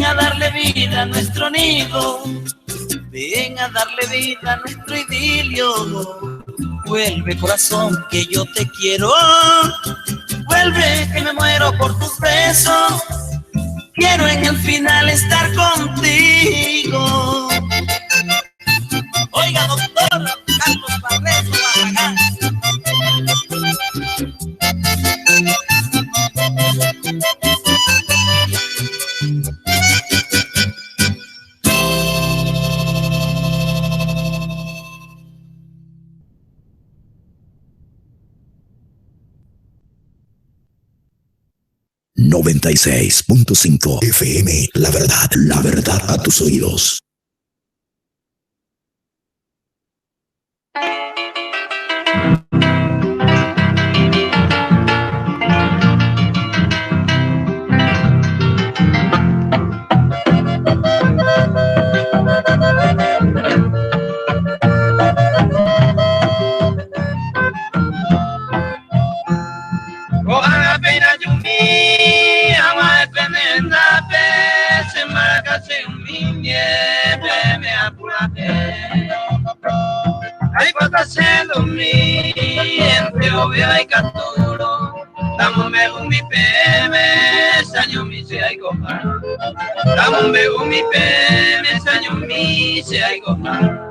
a darle vida a nuestro nido, ven a darle vida a nuestro idilio. Vuelve, corazón, que yo te quiero. Vuelve, que me muero por tus besos. Quiero en el final estar contigo. Oiga, doctor Carlos Barreto Barragán. 96.5 FM, la verdad a tus oídos. Ay, pasando mi entre obvio y caturo, damos me mi PM, saño mi se hay coja, damos me mi PM, saño mi se hay coja.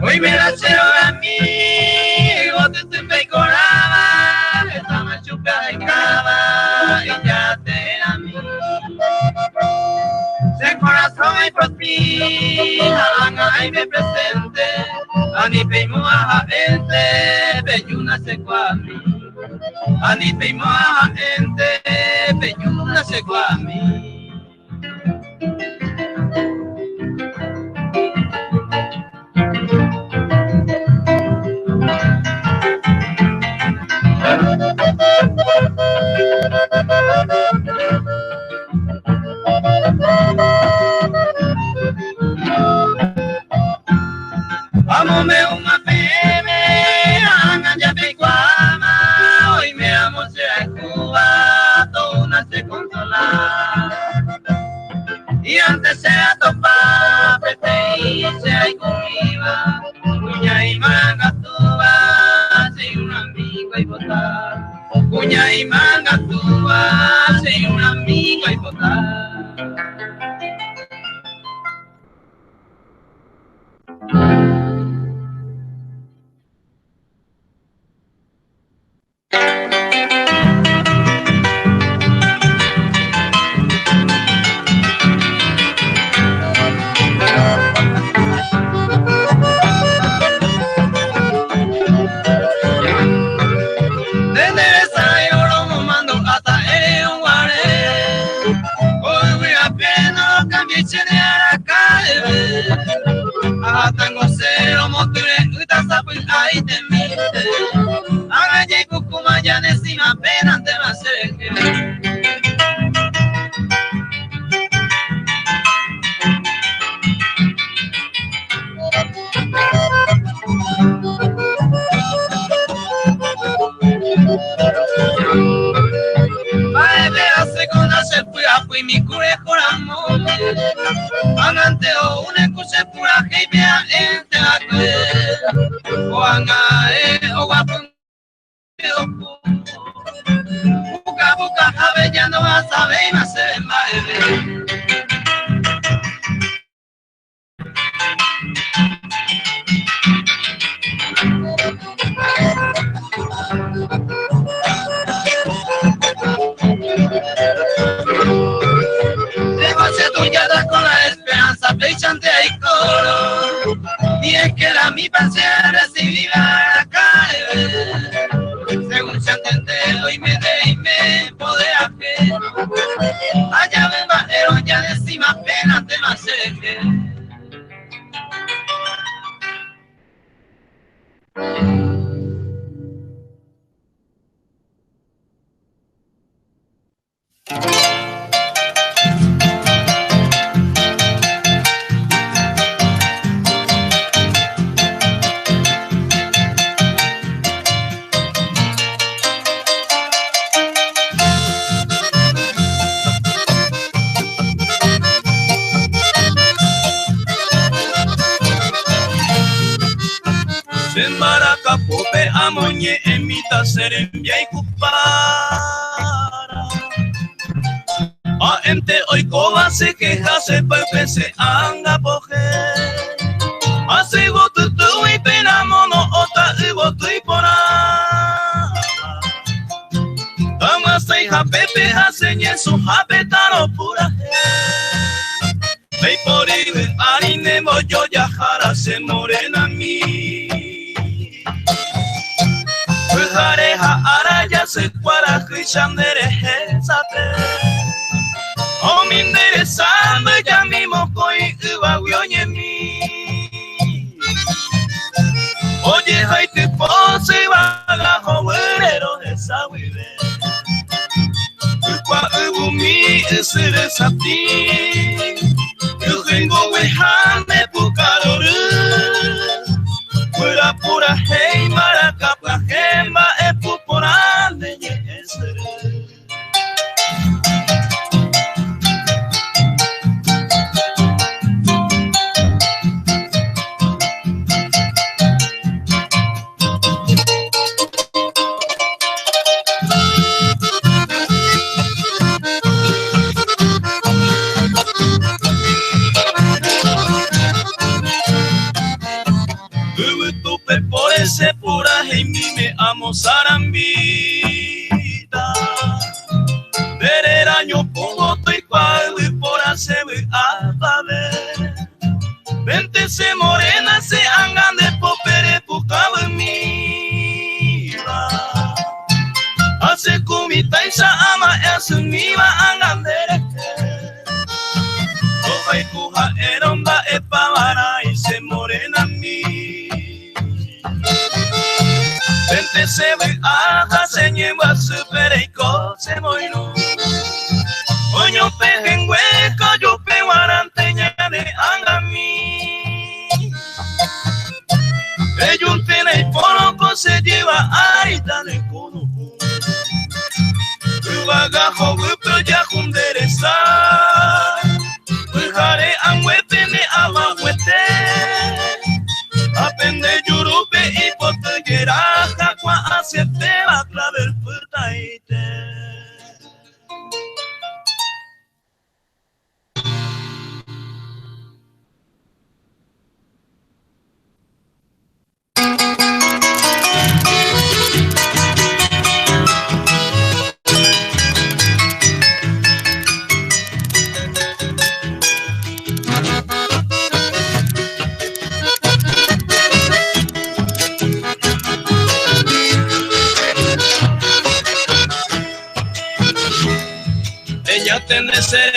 Hoy me la cero a mí, te te colaba, esta me chupa de cava, y ya te era a mí. Se corazón hay por ti, ay me presente, ani peimo a gente, belluna se a mí. Ani peimo a gente, belluna se a mí. Vamos me una PM, angan ya picuama, hoy me amo sea Cuba, toda una se consola. Y antes sea topa, PTI, sea y conmiva, cuña y manga tuba, si un amigo y votar. Cuña y manga tuba, si un amigo y votar. Tango cero moture uta sapu ahí te mite haga ye kukuma ya nesima pena te va a hacer Baebe hace con hacer fui mi cure corazón Angante o una escucha pura que vea entre la que o anga o guapo buca buca jabe ya no vas a ver más se baebe con la esperanza, flechante y coro. Y es que la mi pasión recibida la cae. Según se entendero y me de y me poder hacer. Allá me bajero, ya decima pena te más eje. Maracapupe amoñe emita serembia y cupara. A ente hoy coba se queja se pepe se anga poje. Así voto tu y pena mono ota y voto y pora. Tama se hija pepe haseñe su japetano pura. Vei por ir harine moyo yajara se morena mi. Hareha araya se cuara chishandere hesate. O mindere sando ya mismo koi uva mi. Oye hay te pose vaga joverero esa vive. Kwa umi esere sati. Yo tengo wehame pukadoru. Pura pura hey maracapa gemba e puporande yesere. Por ese puraje y mi me amo sarambita. Ver el año pongo y cual y por hacer a ver. Vente se morena se angan de popere pucaba en mi. Hace comita y sa ama es mi va angan de Oja y cuja eronda e pavara y se morena mi. Vente se ve aja se lleva super y cose moino. Oño peje en hueco yo pe guaranteña de angami. Ellos tiene y poloco se lleva aita de cono. Bagajo pero ya junderesa. Pues haré anguetene abaguete. Apende yurupe y potegera jacua hacia te va a claver puta y te. Ella tiene ser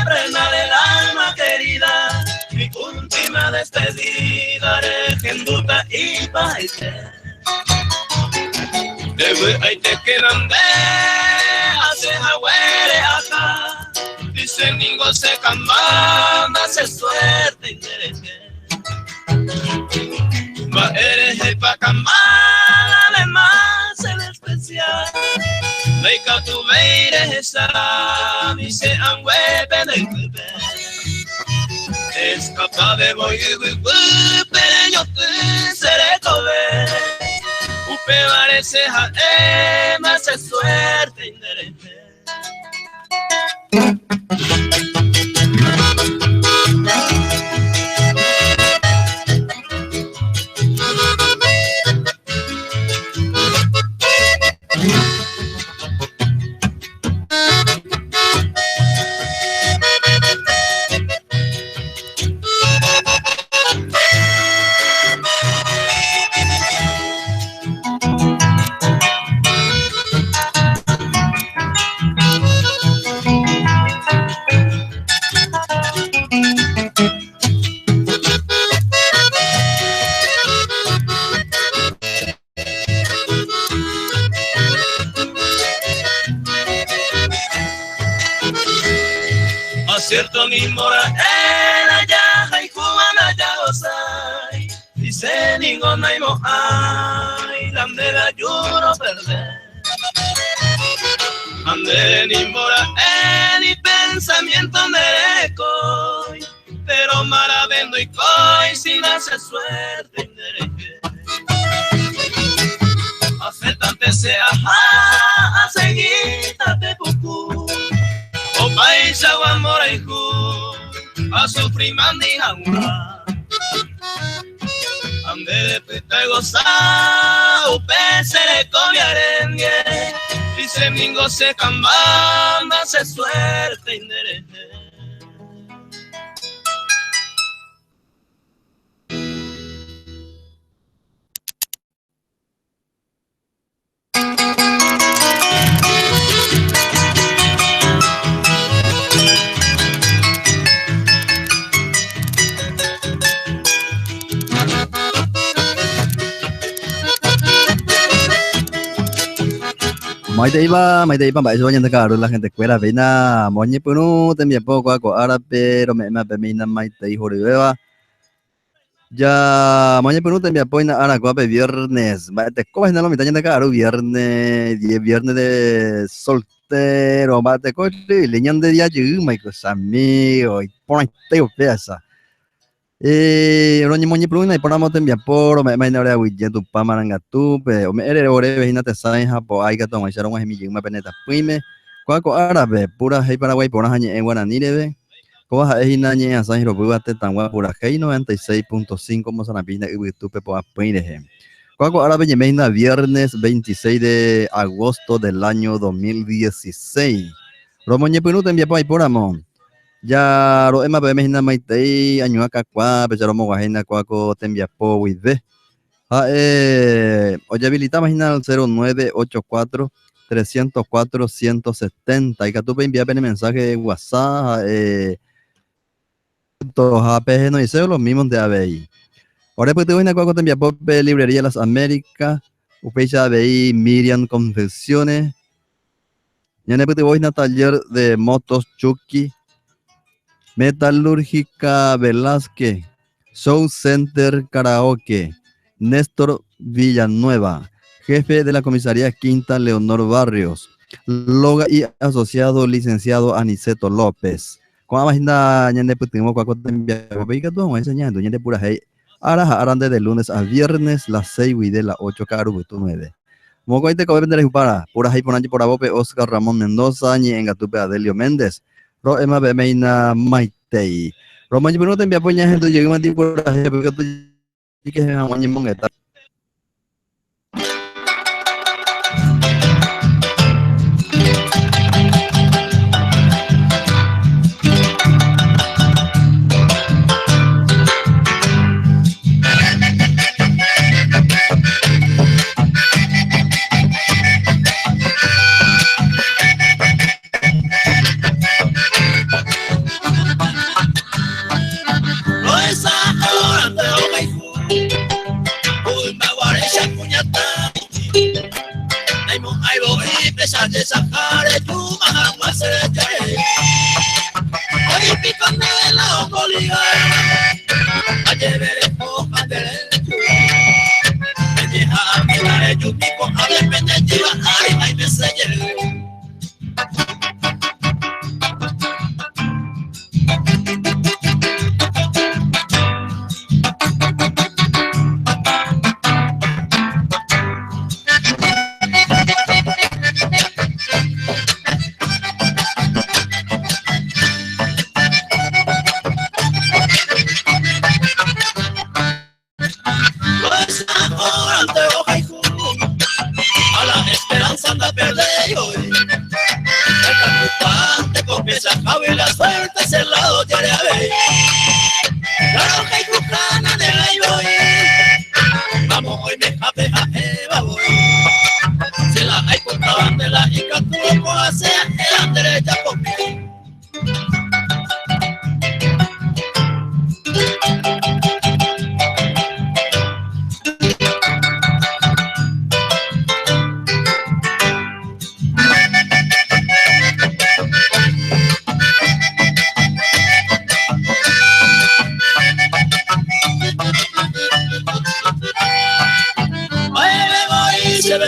frena del alma querida, mi última despedida, regenduta y paite. Debe ahí te quedan de hace jagüere acá, dice ningo se cambanda, se suerte y derece. Va eres el pa cambada, además el especial. Meika tu veire esa, dice anguepe de cupe. Es capaz de voy pero yo te seré cobe. Upe parece a más es suerte inherente. cierto mismo era ya y cubana ya osai dice ningo naimo ay landera yuro perder ande ni mora ni pensamiento nereco pero maravendo y coi sin hacer suerte nereque aceptante sea a seguita de buku o paisa guamora y ju a sufrir mandi hangua ande de pita goza o pesere cobiarengue dice mingo se cambanda se suerte inderete Mai dei ba bai so nyen ka ro la gente kwera vena moñe punu te mi poco ko ara pero me mina mai dei ho reba ya moñe punu te mi apoina ara ko pe viernes ba te ko na lo mi nyen ka ro viernes viernes de soltero ba te ko leñan de dia yu mai ko sami oi pon te o pesa Roñi moñi pluna y ponamos en por me na ora wi tu pamaranga tu pe o me ere ore vehina te sai ha po ai ka to mai sharon mi jing ma peneta prime kwa ko árabe pura hei paraguay pora hañe en guaraní rebe ko ha hina ñe asai ro buate tan gua pura hei 96.5 mozanapina y tu pe po apire he kwa ko árabe ñe meina viernes 26 de agosto del año 2016 romoñe punu te po ai poramo ya ro ema be mehina maitei año acá kwa pe ro mo wahina kwa ko tembia po wide ha oye habilita máquina al 0984 304 170 y que tú pe envía pe mensaje WhatsApp to ha no dice los mismos de ABI ahora pues te voy a kwa ko tembia po pe librería Las Américas upecha ABI Miriam Confecciones ya ne pues te voy a taller de motos Chucky Metalúrgica Velázquez, Show Center Karaoke, Néstor Villanueva, jefe de la comisaría Quinta Leonor Barrios, Loga y asociado licenciado Aniceto López. Con la ñande putimos con Cotembia, que tú enseñando, ñande pura hey, arande de lunes a viernes, las 6 y de las 8 carubutu 9. Mocoite que vender para pura hey por por abope Oscar Ramón Mendoza, ñi en Gatupe Adelio Méndez. Ro ema be meina maitei romañi punu te envía poña gente llegue mati por ahí porque tú que es amañi moneta de Sahara, tú más hoy pican de la ocolía, a llevar hojas de lecho, me deja a mirar el yupico, a depender de la ay, me sellé.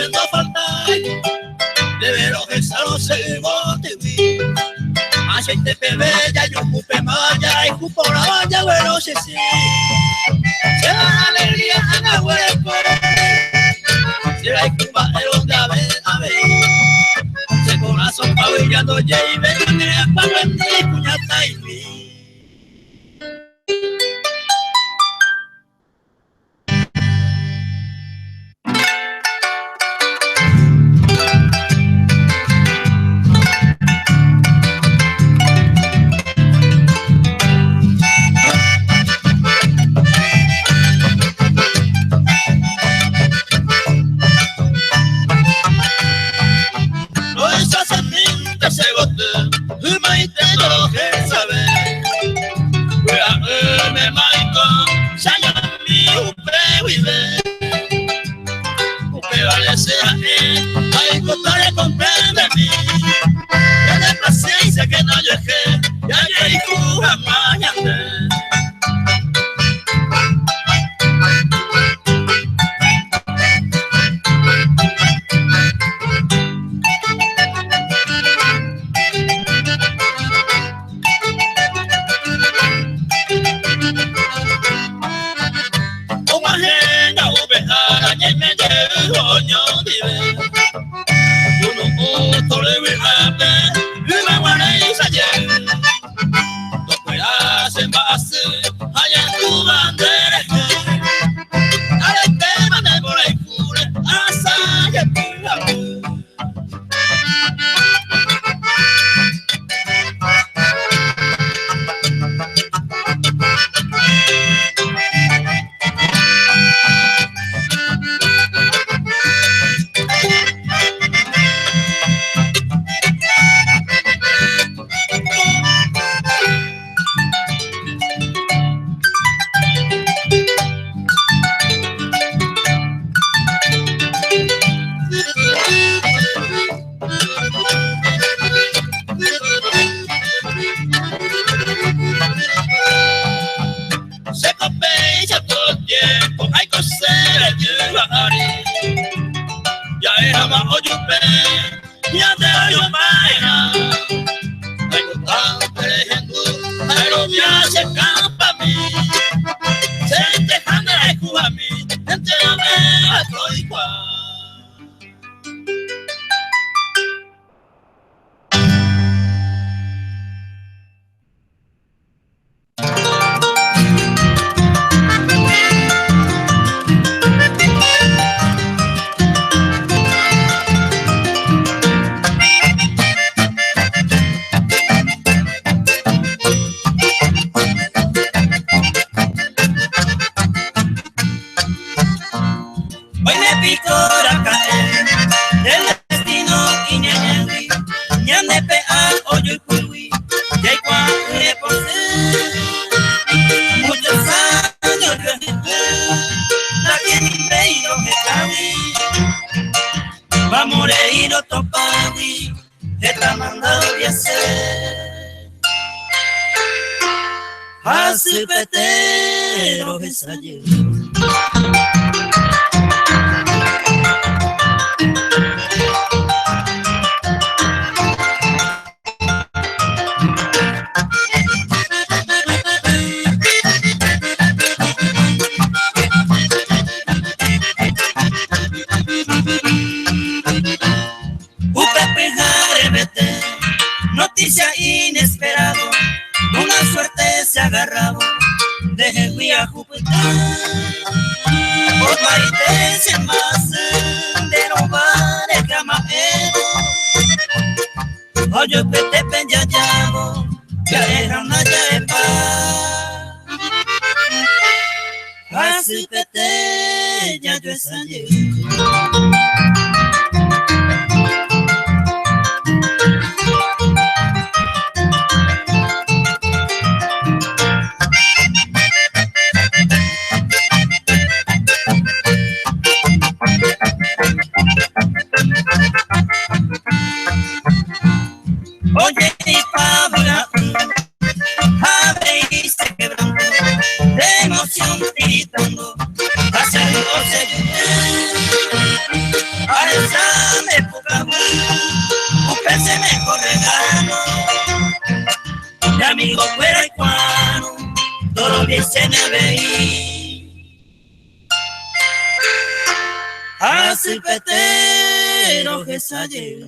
haciendo falta, de veros esa no se bote, aceite bella, yo ocupe maya, y cupo la valla, bueno, sí, sí. Se va la alegría a la hueco, se va a cuba de donde a ver, se corazón pabellando, ya y me tiene a pagar, puñata y mi. Que no llegué, ya llegué a mañana. Como ajena oveja, ya me llevo yo vive. Uno otro le ve a ver. Allá en tu bandera, dale tema de por ahí cure, asa y el Noticia inesperado, una suerte se ha agarrado de Jehuía Júpiter. Por maite más de los bares camajeros. Oye, que te peñayabo, ya era una yaepa. Así que te ya yo ensayé. Oye, y Pablo, abre y se quebrando, de emoción gritando, hacia el mejor regalo. Mi amigo cuerecuano, todo bien se me veí. Así petero que sale.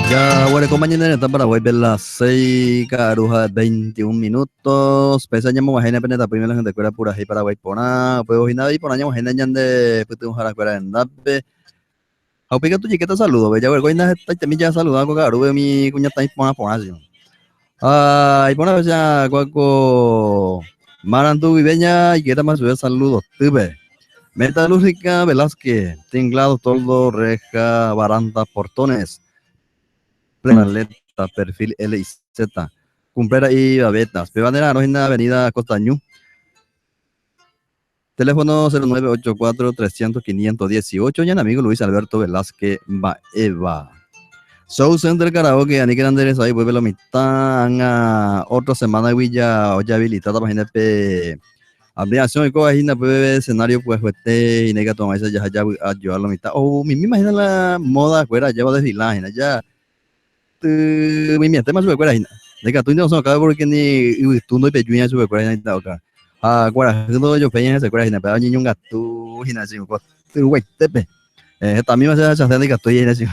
Ya, bueno, compañeros, está para hoy ver las 6 carujas 21 minutos. Pesa llamo a gente peneta primero la gente cuera pura ahí para guay pona. Pues hoy nada y por año gente ñande puto un jara cuera en dape. Au pica tu chiquita saludo, bella vergüenza esta te mi ya saludando con caru mi cuña está pona pona así. Y pona ya cuaco Marantu viveña y quiera más subir saludos, tuve. Metalúrgica Velázquez, tinglado, toldo, reja, baranda, portones. Planeta, perfil L y Z, Cumplera y Babetas, Pebanera, Arojina, Avenida Costañú, teléfono 0984-300-518, y en amigo Luis Alberto Velázquez Baeva. Show Center Karaoke, Ani Granderes, ahí vuelve la mitad, otra semana Villa, hoy habilitada, imagínate, ampliación y cosas, pues escenario, pues, fuerte, y nega tomar esa ya ayudar la mitad, me imagino la moda, fuera, lleva desfilaje, ya. Mi tema sube cuera hina de que tú no son acá porque ni tú no te peña sube cuera hina acá cuara no yo peña se cuera hina pero ni un gato hina así con tu güey tepe también me hace hacer de gato hina así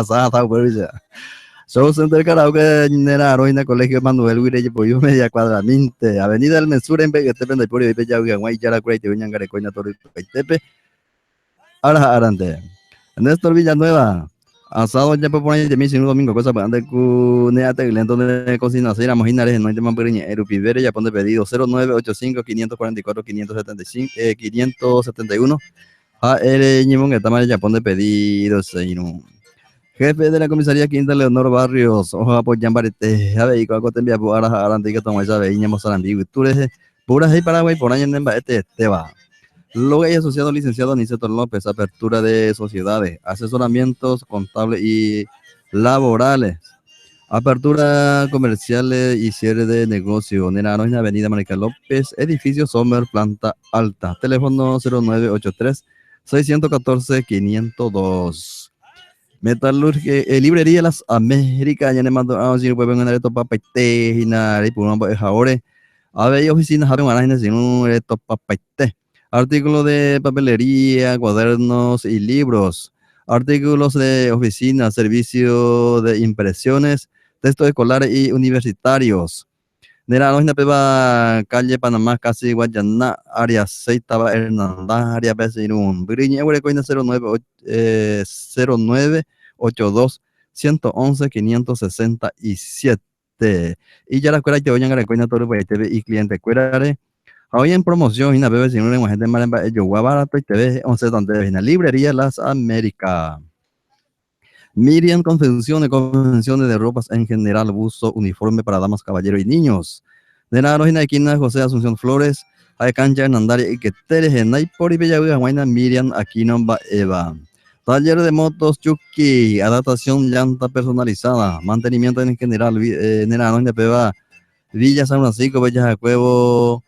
sa por eso Show Center Karaoke Nera Heroína Colegio Manuel Guireye Pollo Media Cuadramente Avenida del Mensur en Vega Tepe de Pollo y Bella Guay Yara Cuey te viñan garecoña todo Tepe ahora arante Néstor Villanueva asado ya por ahí de mí sin un domingo cosa para andar con neate lento de cocina así la mojinares no hay tema periña erupivere ya pone pedido 0985 544 575 571 ñimón que tamaño ya pone pedido jefe de la comisaría Quinta Leonor Barrios ojo por Yambarete a ver y cuál te envía por ahora que toma esa veña mozambique y tú eres puras ahí Paraguay por año en te va. Logay asociado licenciado Aniceto López, apertura de sociedades, asesoramientos contables y laborales, apertura comerciales y cierre de negocio. Nera en Avenida Marica López, edificio Sommer, planta alta, teléfono 0983-614-502. Metalurgia, librería Las Américas, ya le mando a decir, pues vengan a esto para y nada, y por un ahora, a ver, oficinas, a ver, van sin un esto para artículos de papelería, cuadernos y libros, artículos de oficina, servicio de impresiones, textos escolares y universitarios. Nera no peba calle Panamá, casi Guayana, área 6, Taba Hernández, área Becerún, Briña, Huerecoina 0982 111 567. Y ya la escuela te oyen a la cuenta todo el TV y cliente cuerare. Hoy en promoción, una bebé sin una imagen de Malemba, yo voy a barato y te ve 11 donde ves en la librería Las Américas. Miriam Convenciones de ropas en general, buzo, uniforme para damas, caballeros y niños. De la Rojina de Quina, José Asunción Flores, hay cancha Hernandaria y que teres en Naipor y Bellahuiga, Guayna, Miriam Aquino Eva. Taller de motos Chucky, adaptación llanta personalizada, mantenimiento en general, Nera Rojina Peba, Villa San Francisco, Bellas de Cuevo,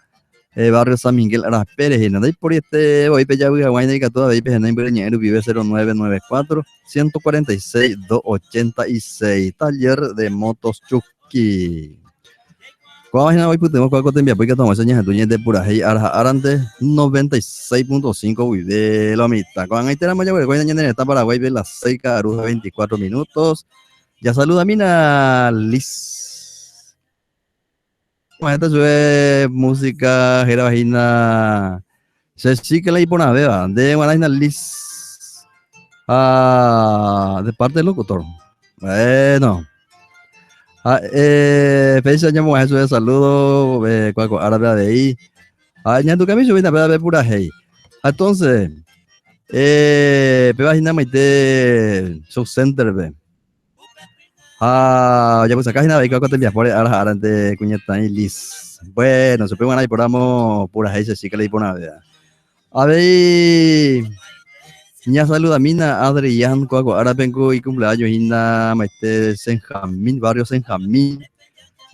barrio San Miguel Aras Pérez, y nada, y por este, voy a pedir a Guayna y toda vez en el vive 0994 146 286, taller de motos Chucky. ¿Cuál página hoy pudimos cuál te envía? Porque tomamos señas de de pura hey Arante 96.5 vive la mitad. Con ahí tenemos ya Guayna en esta Paraguay de las 6 carujas 24 minutos. Ya saluda Mina Liz. Esta sube música, gira vagina. Se sí que la hay por una beba. De Guanaina Liz. De parte del locutor. Bueno. Fecha llamo a eso de saludo. Árabe de ahí. Ya tu camino viene a ver pura hey. Entonces, vagina maite show center ve. Ya pues acá hay que te envías por ahora de cuñeta y lis. Bueno, se pueden ahí por amo pura gente sí que le pone a ver. A ver. Ya saluda mina Adrián Cuaco Arapenco y cumpleaños Inda Maite Senjamín, barrio Senjamín.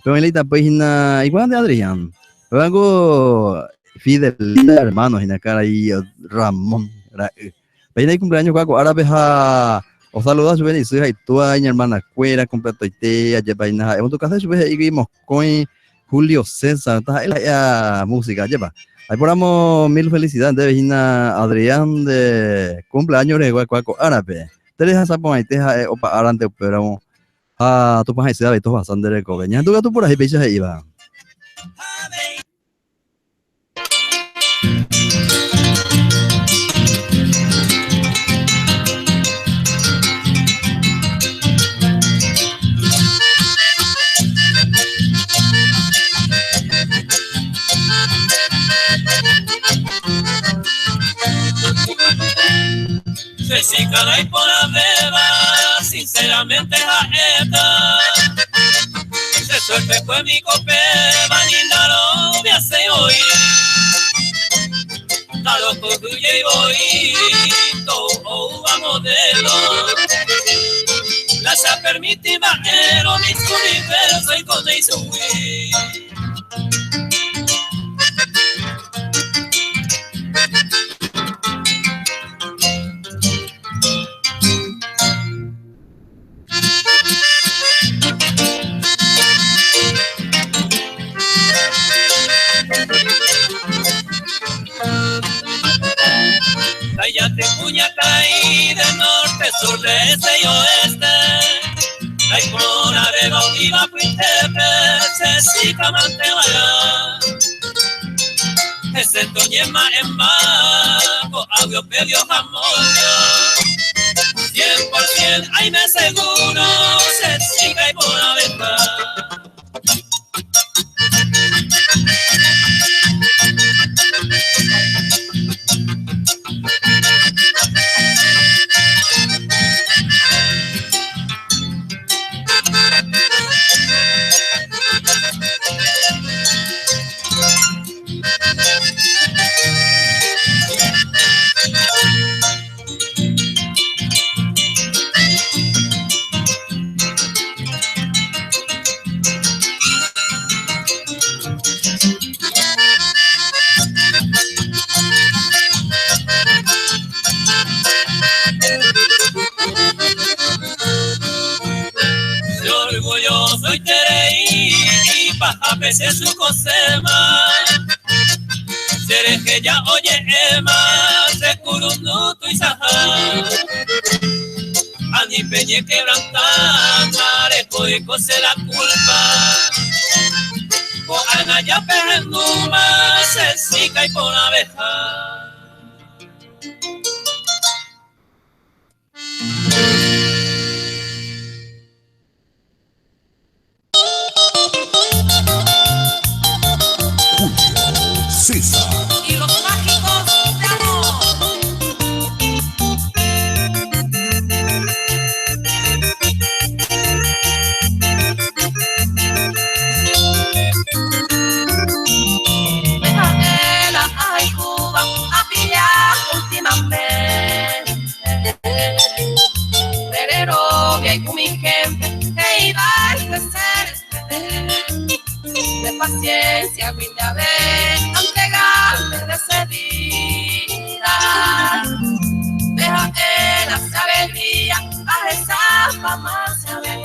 Pero en la página igual de Adrián. Luego Fidel hermanos en la cara y Ramón. Página y cumpleaños Cuaco Árabe o saluda a su bendición y tu mi hermana Cuera completo y te allá página. En tu casa su vez seguimos con Julio César, está la música, lleva. Ahí ponemos mil felicidades de Vejina Adrián de cumpleaños de Guaco Árabe. Te dejas a poner, te dejas opa arante, pero tu país se da estos bastante de cobeña. Tu por ahí pechas iba. Si cada y por la beba, sinceramente jaeta. Se suerte fue mi copeva, ni la novia se oí. La loco tuya y voy, todo a modelo. La se permite bajero, mis universos y con eso fui. Cállate Puñacay, de norte, sur, de este y oeste. Ay, por Areva, Iba, Puitepe, Cecica, Mantevaya. Ese Toñema en Baco, Audio, Pedio, Jamoyo. 100%, ay, me seguro, Cecica y por Areva. Soy Terei y paja pese su cosema. Seré que ya oye Emma, se curunuto y saja. Ani peñe quebrantada, reco y cose la culpa. Ko ana ya pejenuma, se sica y por abeja. César. Y los mágicos de amor. Venezuela, ay Cuba, a pillar últimamente. Pero que hay con mi gente que iba a crecer. De paciencia, brinda ver, entregarme de seguida. Deja en las alegrías, a esa fama se ve.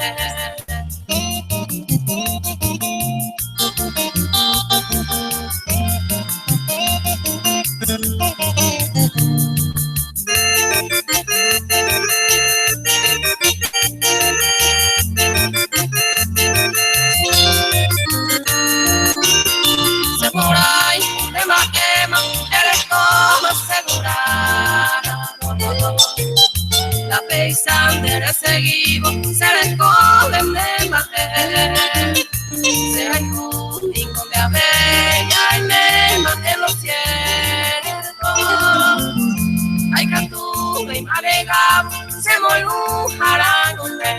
La paisana seguimos, se le coge de mater. Será el cúnico de Abella y Nema en los cielos. Hay catuve y maregamos, se molujarán un rey.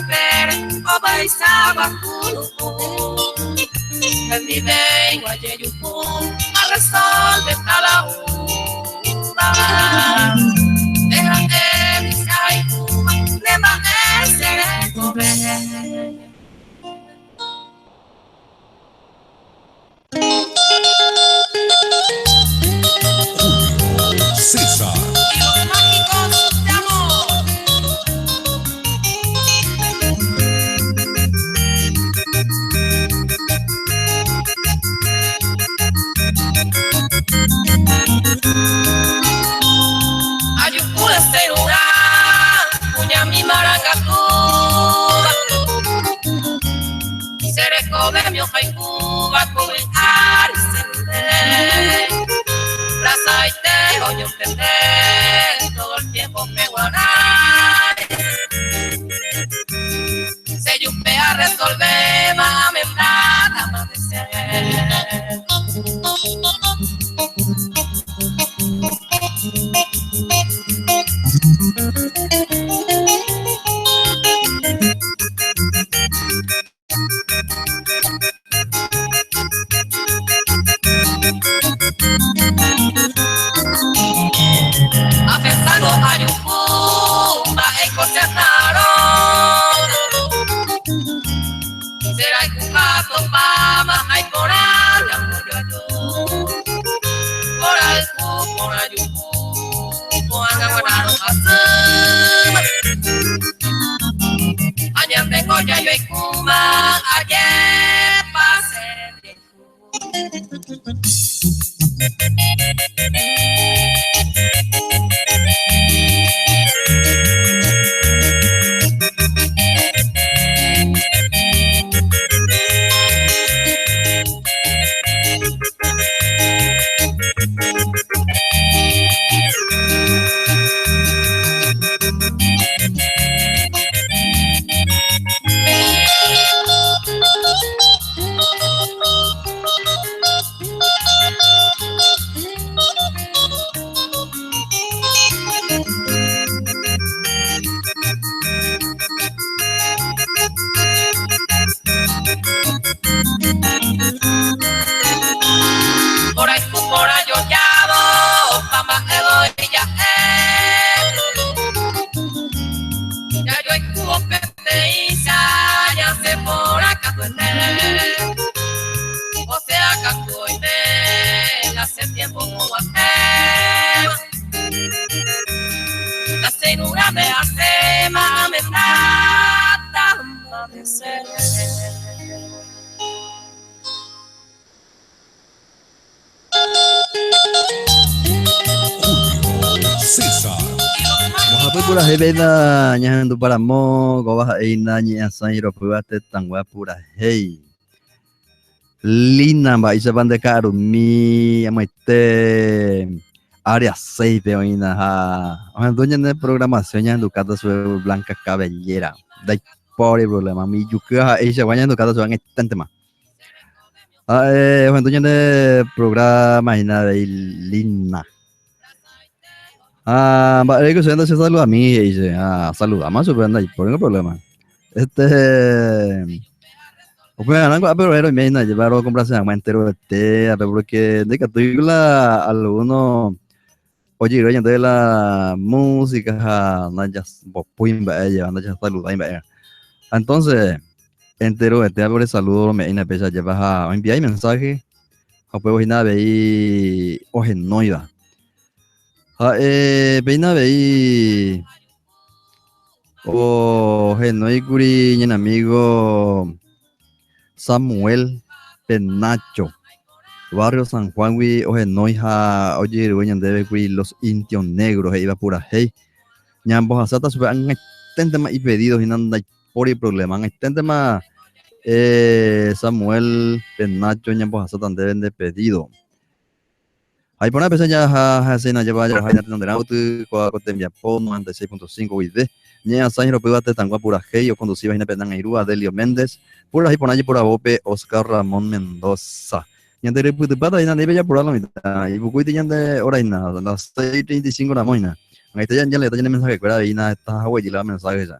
pere o baisaba kuluku. El nivel guayeyuku al sol de Talaúba. Déjate disay kuma ne maesere kobe. César. Y los mágicos de amor. Ayucula serura, punya mi marangatuba. Sereco de mi hoja y cuba, con el arisende. Plaza y te oño tete, todo el tiempo me guardai. Se yupe a resolver, mame plata, amanecer. A pensar no hay un pumba en concertaron. Será el cucato pama hay por ahí murió yo. Por el cu, por el yucu, por el guardado azul. Ayer tengo ya yo y kuma, ayer pasé bien. Por ahí tú, por ahí yo llamo, mamá te doy ya ya yo hay cubo peste y ya se por acá tu o sea acá tu hace tiempo como hace la cenura me hace mame plata mame ser. César. Mohape pura hebena nyahandu para mo gobah eina nya sairo puate tangwa pura hei. Lina ba isa bande karu mi amaite área 6 de oina ha. Doña de programación nyahandu kata su blanca cabellera. Dai pobre problema mi yuka ella nyahandu kata su angestante ma. Doña de programa ina de Lina. Vale, que se anda se saluda a mí y dice, saludamos a su banda y por ningún problema. Pues algo pero me viene a llevar a comprarse a entero de té, porque de que tú la alguno oye, oye, de la música, no ya popuimba ella, no ya saluda entonces entero de té, por el saludo me viene a empezar a llevar a enviar mensaje, a pues nada y oje no iba. Beina vei Genoi Curi y amigo Samuel Penacho Barrio San Juan wi Genoi ha oye dueña debe cui los indios negros iba pura hey ñambos asata sube an tente más y pedidos y nanda por el problema an tente más Samuel Penacho ñambos asata deben de pedido. Ahí por una vez ya cena lleva ya hay donde auto con temia po 96.5 UID Ña Sáñero Pibate Tangua pura hey o conduciva ina pedan Irúa Delio Méndez pura ahí por allí por Abope Oscar Ramón Mendoza ña de reputipata ina nebe ya por la mitad y bucuiti ña de hora ina las 6:35 la moina ahí te ya le está mensaje que era ina está hawa y la mensaje ya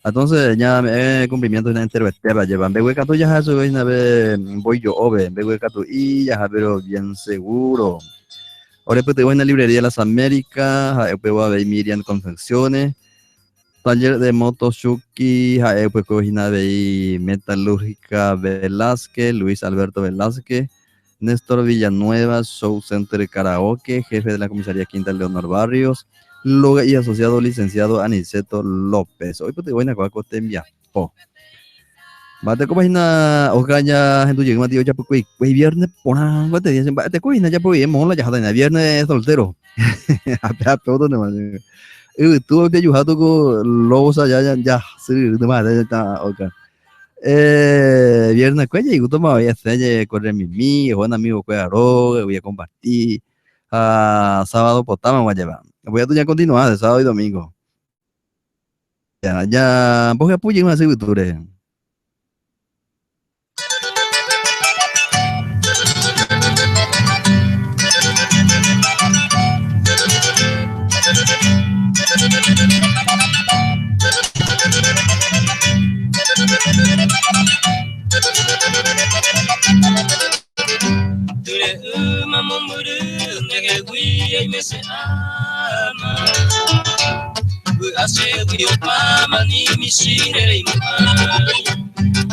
Entonces ya me cumplimiento en entero esteba llevan behueca tú ya eso una vez voy yo ove behueca tú y ya pero bien seguro. Ahora pues te voy en la librería de las Américas, pues voy a ver Miriam Confecciones, taller de Motoshuki, pues cogina de Metalúrgica Velázquez, Luis Alberto Velázquez, Néstor Villanueva, Show Center Karaoke, jefe de la comisaría Quinta Leonor Barrios, Loga y asociado licenciado Aniceto López. Hoy pues te voy a coste envía. Bate ko na okanya hentu llega tío ya pues viernes pona bate dicen bate ko ya pues mola ya hada viernes soltero. Apa todo no más. Tú te ayudato ko lobos allá ya sí de más ya oka. Viernes ko ya gusto más ya se correr mi buen amigo ko aro voy a compartir. Sábado potama voy a llevar. Voy a ya continuar de sábado y domingo. Ya voy a apoyar una seguridad.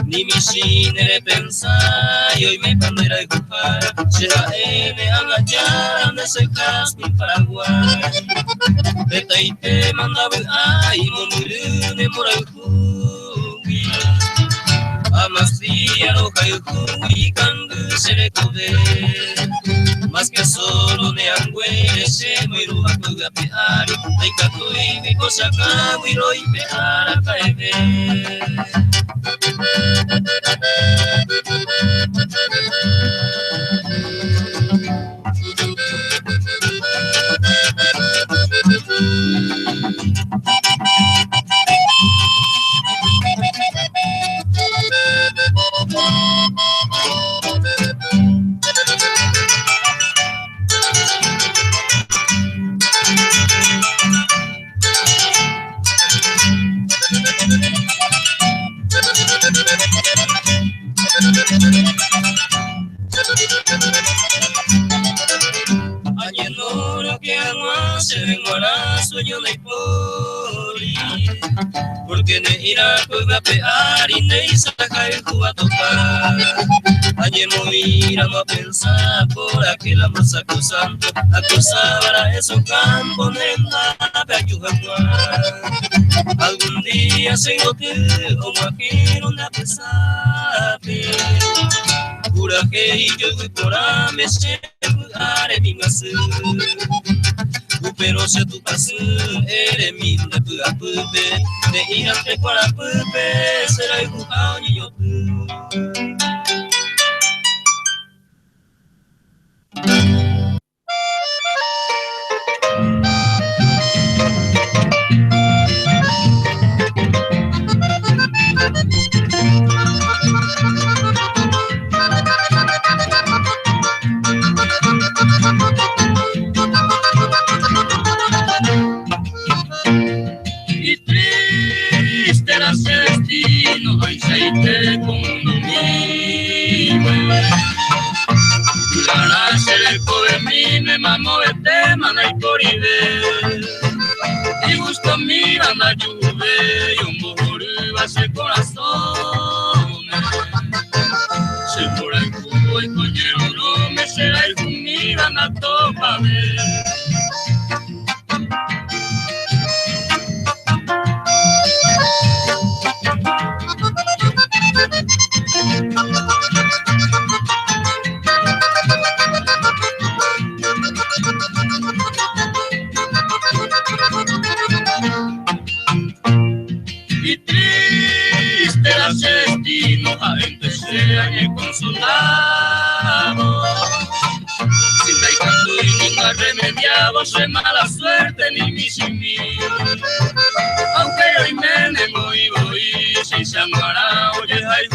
Ni mi cine pensar y hoy me pondré a ocupar será ene agachar de secas mi Paraguay de Taipei mandaba ay momurune moral kugi amasía no cayo kugi kangu seré kode más que solo ne angüe se muy ruba kuga peari de katui mi cosa cago y roi peara caebe. Porque ne irá con a pear y ne saca el cubo a tocar. Ayer no irán a pensar por aquel amor sacrosanto, acosaba esos campos en la Payujaguar. Algún día se gote o guajero una pesape. Pura que yo voy por a me se haré mi mazú. Pero se tu pasu eres mi de tu apupe de ir ante para pupe será el bujao ni yo y busco mi banda lluvia y un mojoro va a ser corazón se por el cubo y coñero no me será el mi banda topa ver el consulado sin taikando y nunca remediado se mala suerte ni mi sin mí aunque hoy me nego y voy sin sanguara oye hay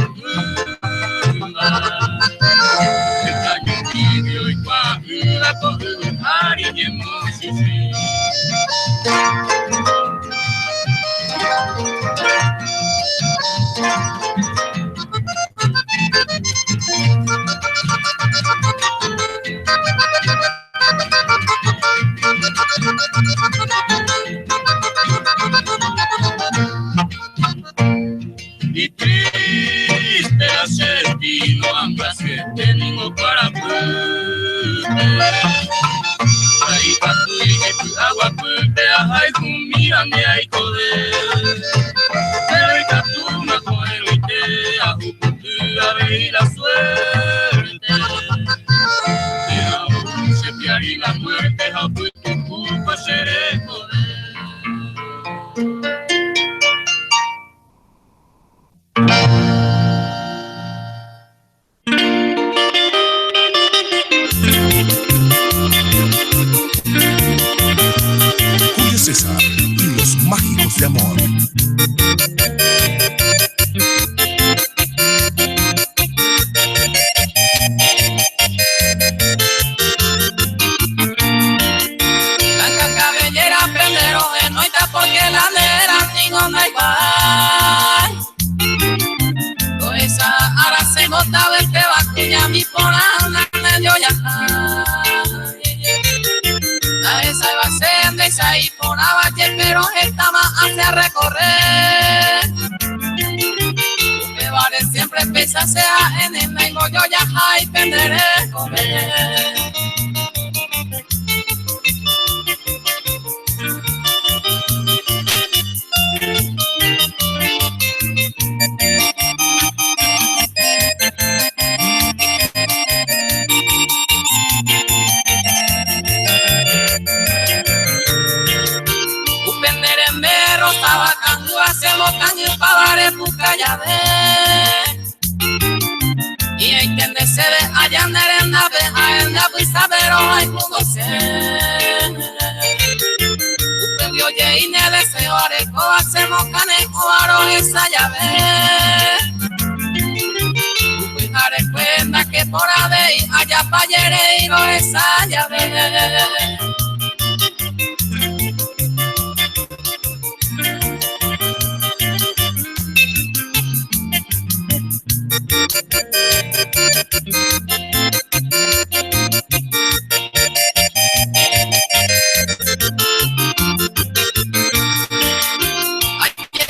el caño tibio y cuando la coge un ari y emoción Y triste acertino anga siete ningo para ahí patu y que agua pulte ay kumira ne ay kode pero y tatu na coero y te ajuputu a ver la suerte pero se piari la muerte ajuputu culpa seré kode. Julio César y los mágicos de amor. Blanca cabellera, pendero de noita porque la nera ninguna igual. Con esa ara se botaba el que va cuña mi porana medio ya. La esa iba a ser de esa y por abajo, pero esta más hace recorrer. Que vale siempre pesa sea en el mengo yo ya hay penderé comer. Hacemos caño para dar el bucallade y entiende se ve allá en el nave a el nave y sabero hay como ser usted vio y ne deseo areco hacemos canejo aro esa llave usted recuerda que por ahí allá fallereiro esa llave.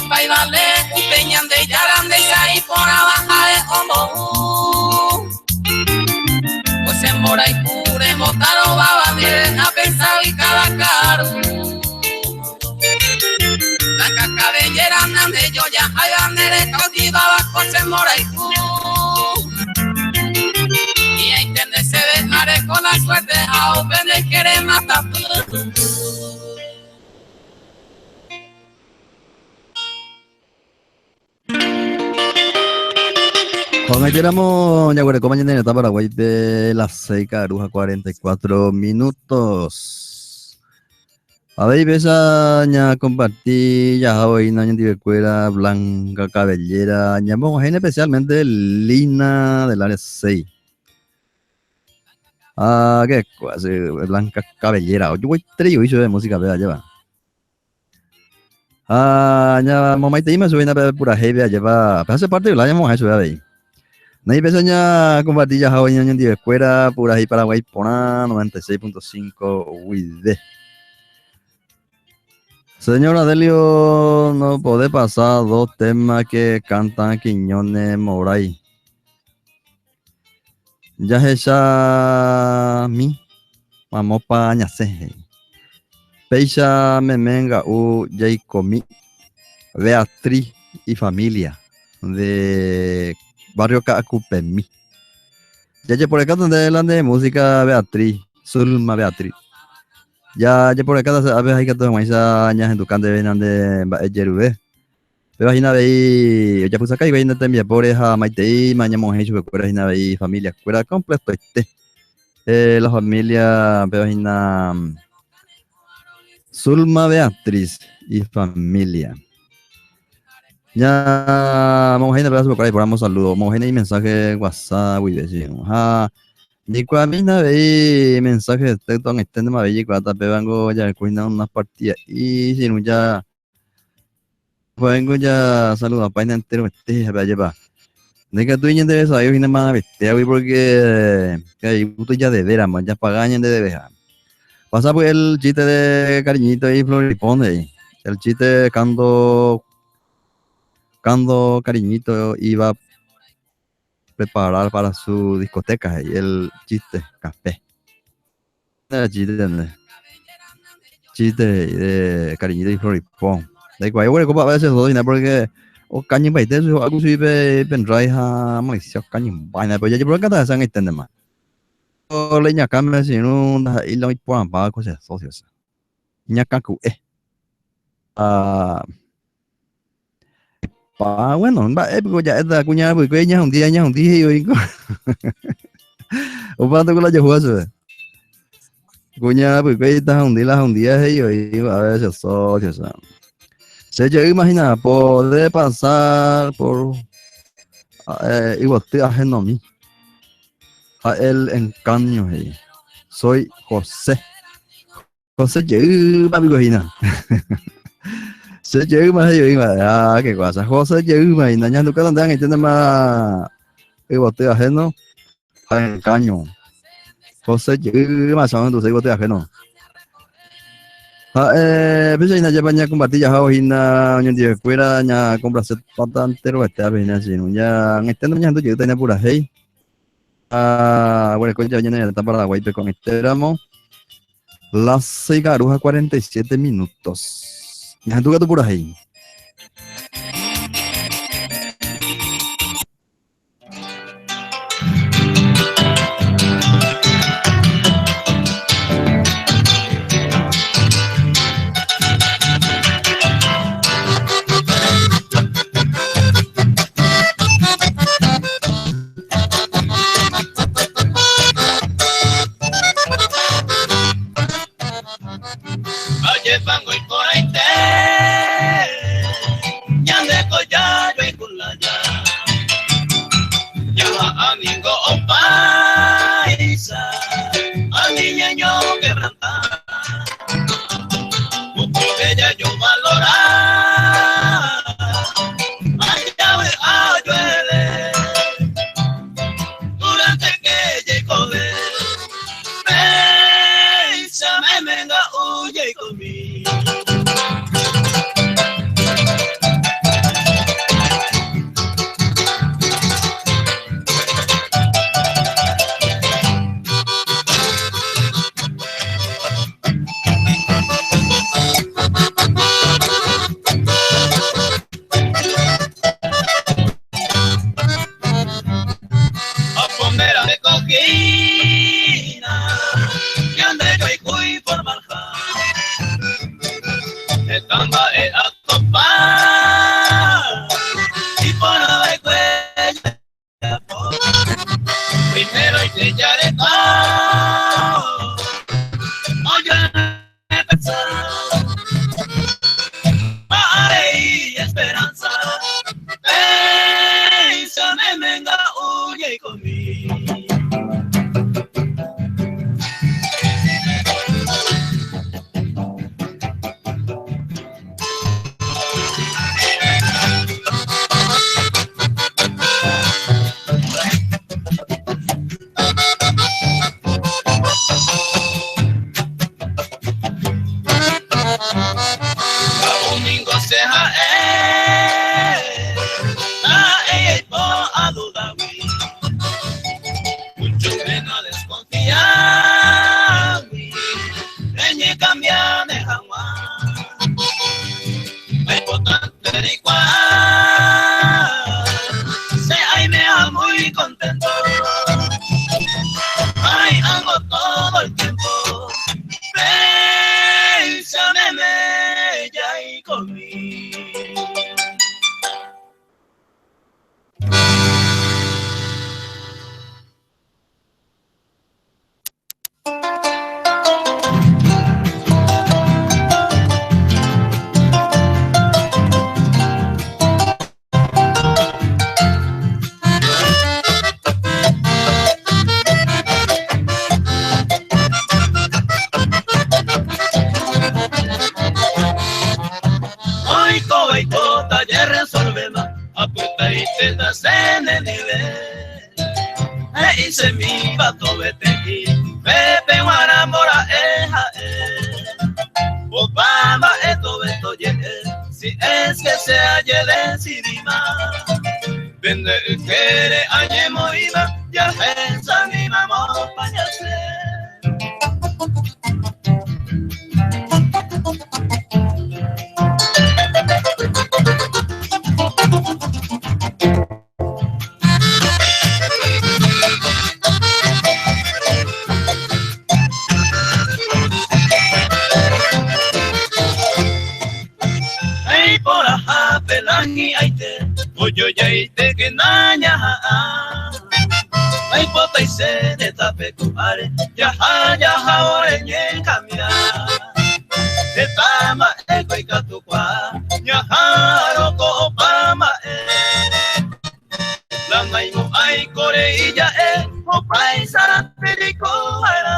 Bailale, un peñan de yarande y ahí por abajo de homo. Pues en mora y cure, motaro baba, miren a pensar y cada caro. La cabellera ande yo ya hay bandere cautivaba con se mora y cure. Y ahí tende se dejaré con la suerte a un vende quiere matar. Con ahí tiramos, ya güey, como mañana en el Paraguay de las 6 caruja 44 minutos. A ver, besa, ña compartí, ya hoy, no ña escuela, Blanca Cabellera, ña mujer especialmente Lina del área 6. Ah, qué cosa, Blanca Cabellera, yo voy trío hizo de música, vea, lleva. Ah, ña, mamá y te me suben a ver pura heavy, lleva, pero hace parte de la llamamos a eso, vea, Nay pesoña compartilla jaoña en de escuela pura ahí Paraguay Pona 96.5 UID. Señor Adelio, no puede pasar dos temas que cantan Quiñones Moray. Ya ella mi vamos pa ñace. Peisha memenga u Jacomi Beatriz y familia de Barrio Cacupemi. Ya por acá donde la de música Beatriz, Zulma Beatriz. Ya por acá a veces hay que tomar esa años en tu cante venan de Jerube. Pero ahí nada ahí, ya pues acá y vein de temia por esa Maitei, mañana hecho que fuera ahí ahí familia, fuera completo la familia, pero ahí Zulma Beatriz y familia. Ya vamos a ir a por ahí, por saludos. Vamos a ir mensaje WhatsApp y decimos, ni cuando veí mensaje de texto en este tema, veí cuando te vengo ya cuidando unas partidas y si no ya Vengo ya saluda paina entero este ya lleva. De que tú y de eso, hay una más bestia, güey, porque que hay puto ya de veras, man, ya pagañan de dejar. Pasa pues el chiste de cariñito y floriponde. El chiste cuando cariñito iba a preparar para su discoteca y el chiste café. El chiste de cariñito y floripón. De igual, bueno, como a veces todo porque o caña baita eso algo si pendrive ha malaysia caña vaina pero ya yo creo que sang entender más. O leña cambia si no y lo por pa cosas socios. Ñaca cu ah pa bueno, va épico ya esta cuña porque ella un día yo digo. O pa con la juega. Cuña porque está un día yo a veces socios. Se yo imagina poder pasar por igual te ajeno a mí. A él engaño soy José. José yo imagina. Se yo imagina, qué cosa. José yo imagina, ya nunca andan entiende más igual te ajeno a engaño. José yo imagina, tú igual te ajeno. Bisa ina jabannya kumbati jauh ina nyendi kuira nya compra set patan tero eta bena sinu nya ngeten nya tu juta nya pura hei bueno concha nya está para Paraguay con esperamos las 6:47 minutos nya tu pura hei. te das en el nivel. Hice mi pato beteji, Pepe Guaramora eja Obama esto beto ye, si es que se halle decidima. Vende quiere añe moiba, ya pensa mi mamá pañase. Ay por ajá pelangi aite, oyo ya ite que naña. Ay pota y se de tape cuare, ya oreñe camina. De tama eko y catukua, ya roko opama la naimo ay coreilla o paisa perico ara.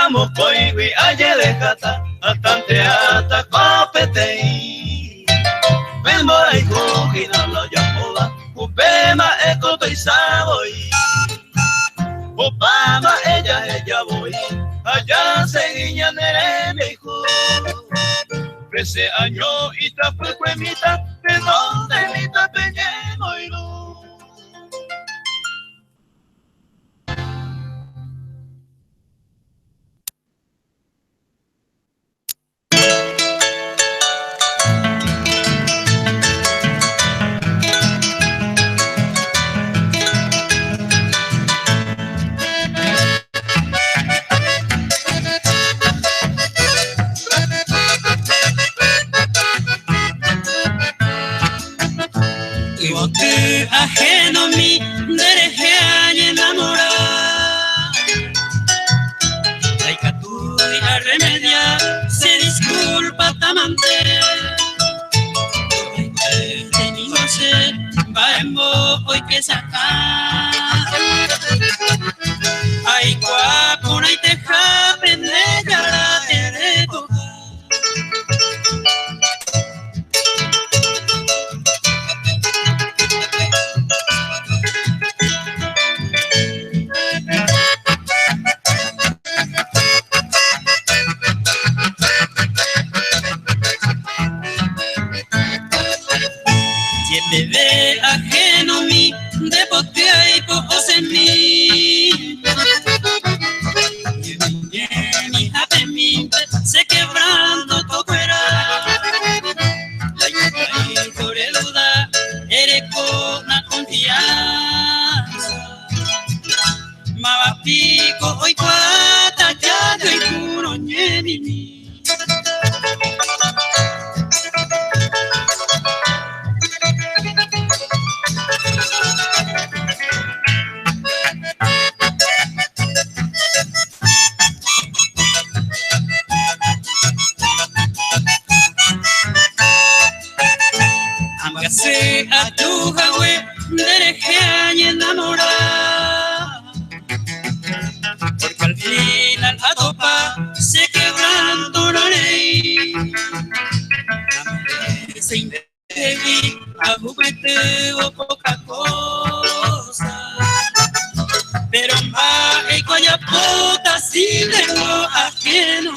Amo koi we ayele kata atante ata kopetei. Memora y cojina lo llamola, upema eko toisaboi. Obama ella voy, allá seguiña nere me hijo. Ese año y tapu cuemita, de donde mi tapeñe moiro. Ajeno mi dereje a enamorar. La tú a remediar, se disculpa tamante. De mi noche va en voz hoy que sacar. Ay guapona y teja pendeja la tere tocar. Bebé ajeno mi, de botea y pocos en mí. Mi happy mi, se quebrando todo era. La coreluda, eres con la confianza. Maba pico, hoy cuata, ya no hay puro ñemini. Amgase a tu jawe, dereje a enamorar. Porque al final a topa se quebrando la ley. Se indebí a juguete o poca cosa. Pero más y coya puta si tengo ajeno.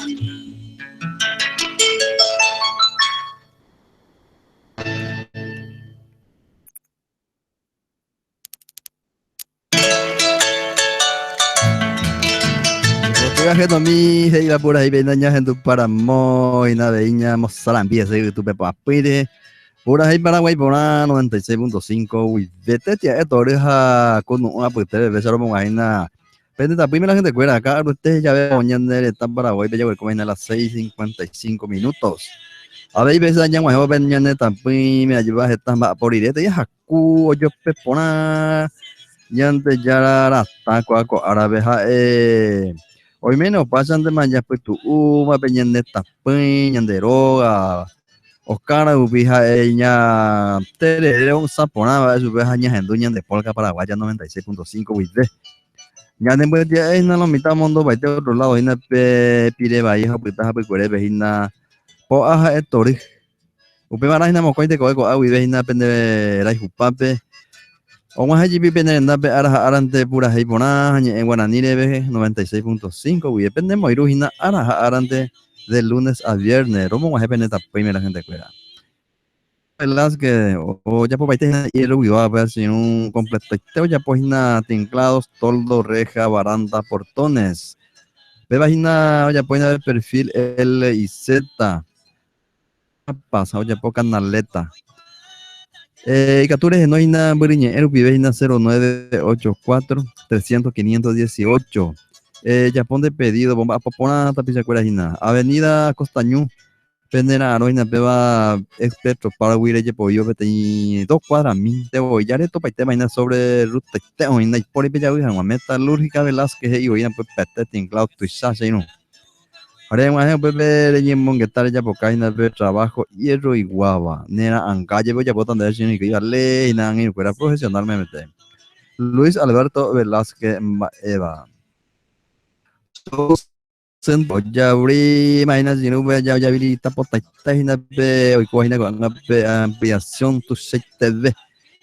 Ajeno mi, se iba por ahí vendaña en tu paramo y nada veña mozalambi se tu pepa pide. Por ahí Paraguay por 96.5 uy, vete tía esto oreja con una puta de besar como vaina. Pende ta primera gente cuera acá ustedes ya ven mañana está Paraguay de llevar como a las 6:55 minutos. A ver ves allá guajo mañana también me ayudas estas por irete y jacu yo pepona y antes ya la taco árabe Hoy menos pasan de mañana pues tu uma peñen de tapeñan de droga. Oscar ubija ella tere un saponaba su veja ña enduñan de polka paraguaya 96.5 wide. Ya después ya es na lo mitad mundo va de otro lado ina pe pire va hija puta pe cuere vejina po aja etori. Upe mara ina mo coite ko awi vejina pende rai jupape. O más allí pipe en nape araja arante pura heipona en guaraní ve 96.5 wide depende moirujina araja arante de lunes a viernes. Romo más depende ta primera gente cuera. Velázquez, o ya por ahí y el a ver si un completo ya pues tinclados, toldo, reja, baranda, portones. Ve vagina, ya pueden ver perfil L y Z. Pasa, ya por canaleta. Captures no hay nada, buriñe, el vivejina 0984 300 518. Japón de pedido, bomba, popona, tapiza cuerajina. Avenida Costañú. Penera aroina peba experto para huir po yo bete 2 cuadras min te voy ya reto paite maina sobre ruta te oina por ella uja metalúrgica Velázquez y oina pues pete tinclado tu sase no ahora más bebe de yemon que tal ya pocaina de trabajo hierro y guava nera ancalle voy a botan de sin que darle y nan y fuera profesional me mete Luis Alberto Velázquez Eva ya abrí, imagina si no ya habilita potestad hoy cogina con ampliación tu TV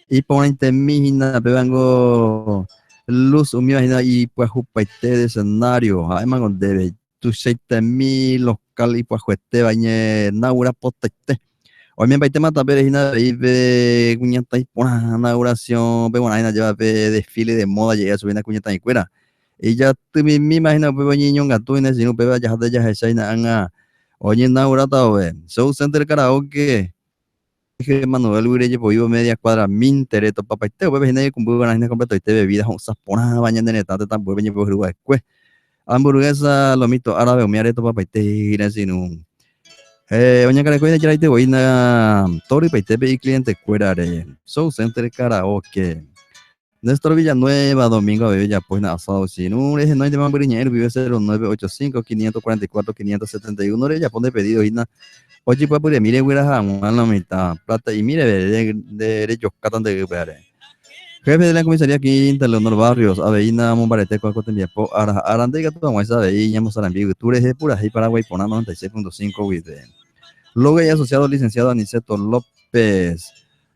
y ponente mijina vengo luz imagina y pues jupaite de escenario además con debe tu 7000 local y pues jueste bañe naura poteste hoy me paite mata perejina y ve cuñata y pona inauguración ve una lleva desfile de moda llega a subir una cuñata y cuera y ya tú me imagino que niño gato en ese no peba ya esa anga oye inaugurata ve show center karaoke que Manuel Ureye pollo media cuadra min tereto papá te ve viene con buena gente completo y te bebidas un sapona baña de neta tan buen venir por después hamburguesa lomito árabe o mi areto papá te ir así no oña cara coina ya te voy na tori paite y cliente cuera de show center karaoke Néstor Villanueva, Domingo de Villa pues asado sin un eje no hay de más briñero, vive 0985 544 571 ya pone pedido y oye pues mire güey a la mitad plata y mire de ellos catan de jefe de la comisaría Quinta Leonor Barrios Aveina Mombarete Cuaco Tembiapo Arandega toda muestra de ahí llamo Sarambigo Tures de pura y Paraguay Pona 96.5 wide Logo y asociado licenciado Aniceto López.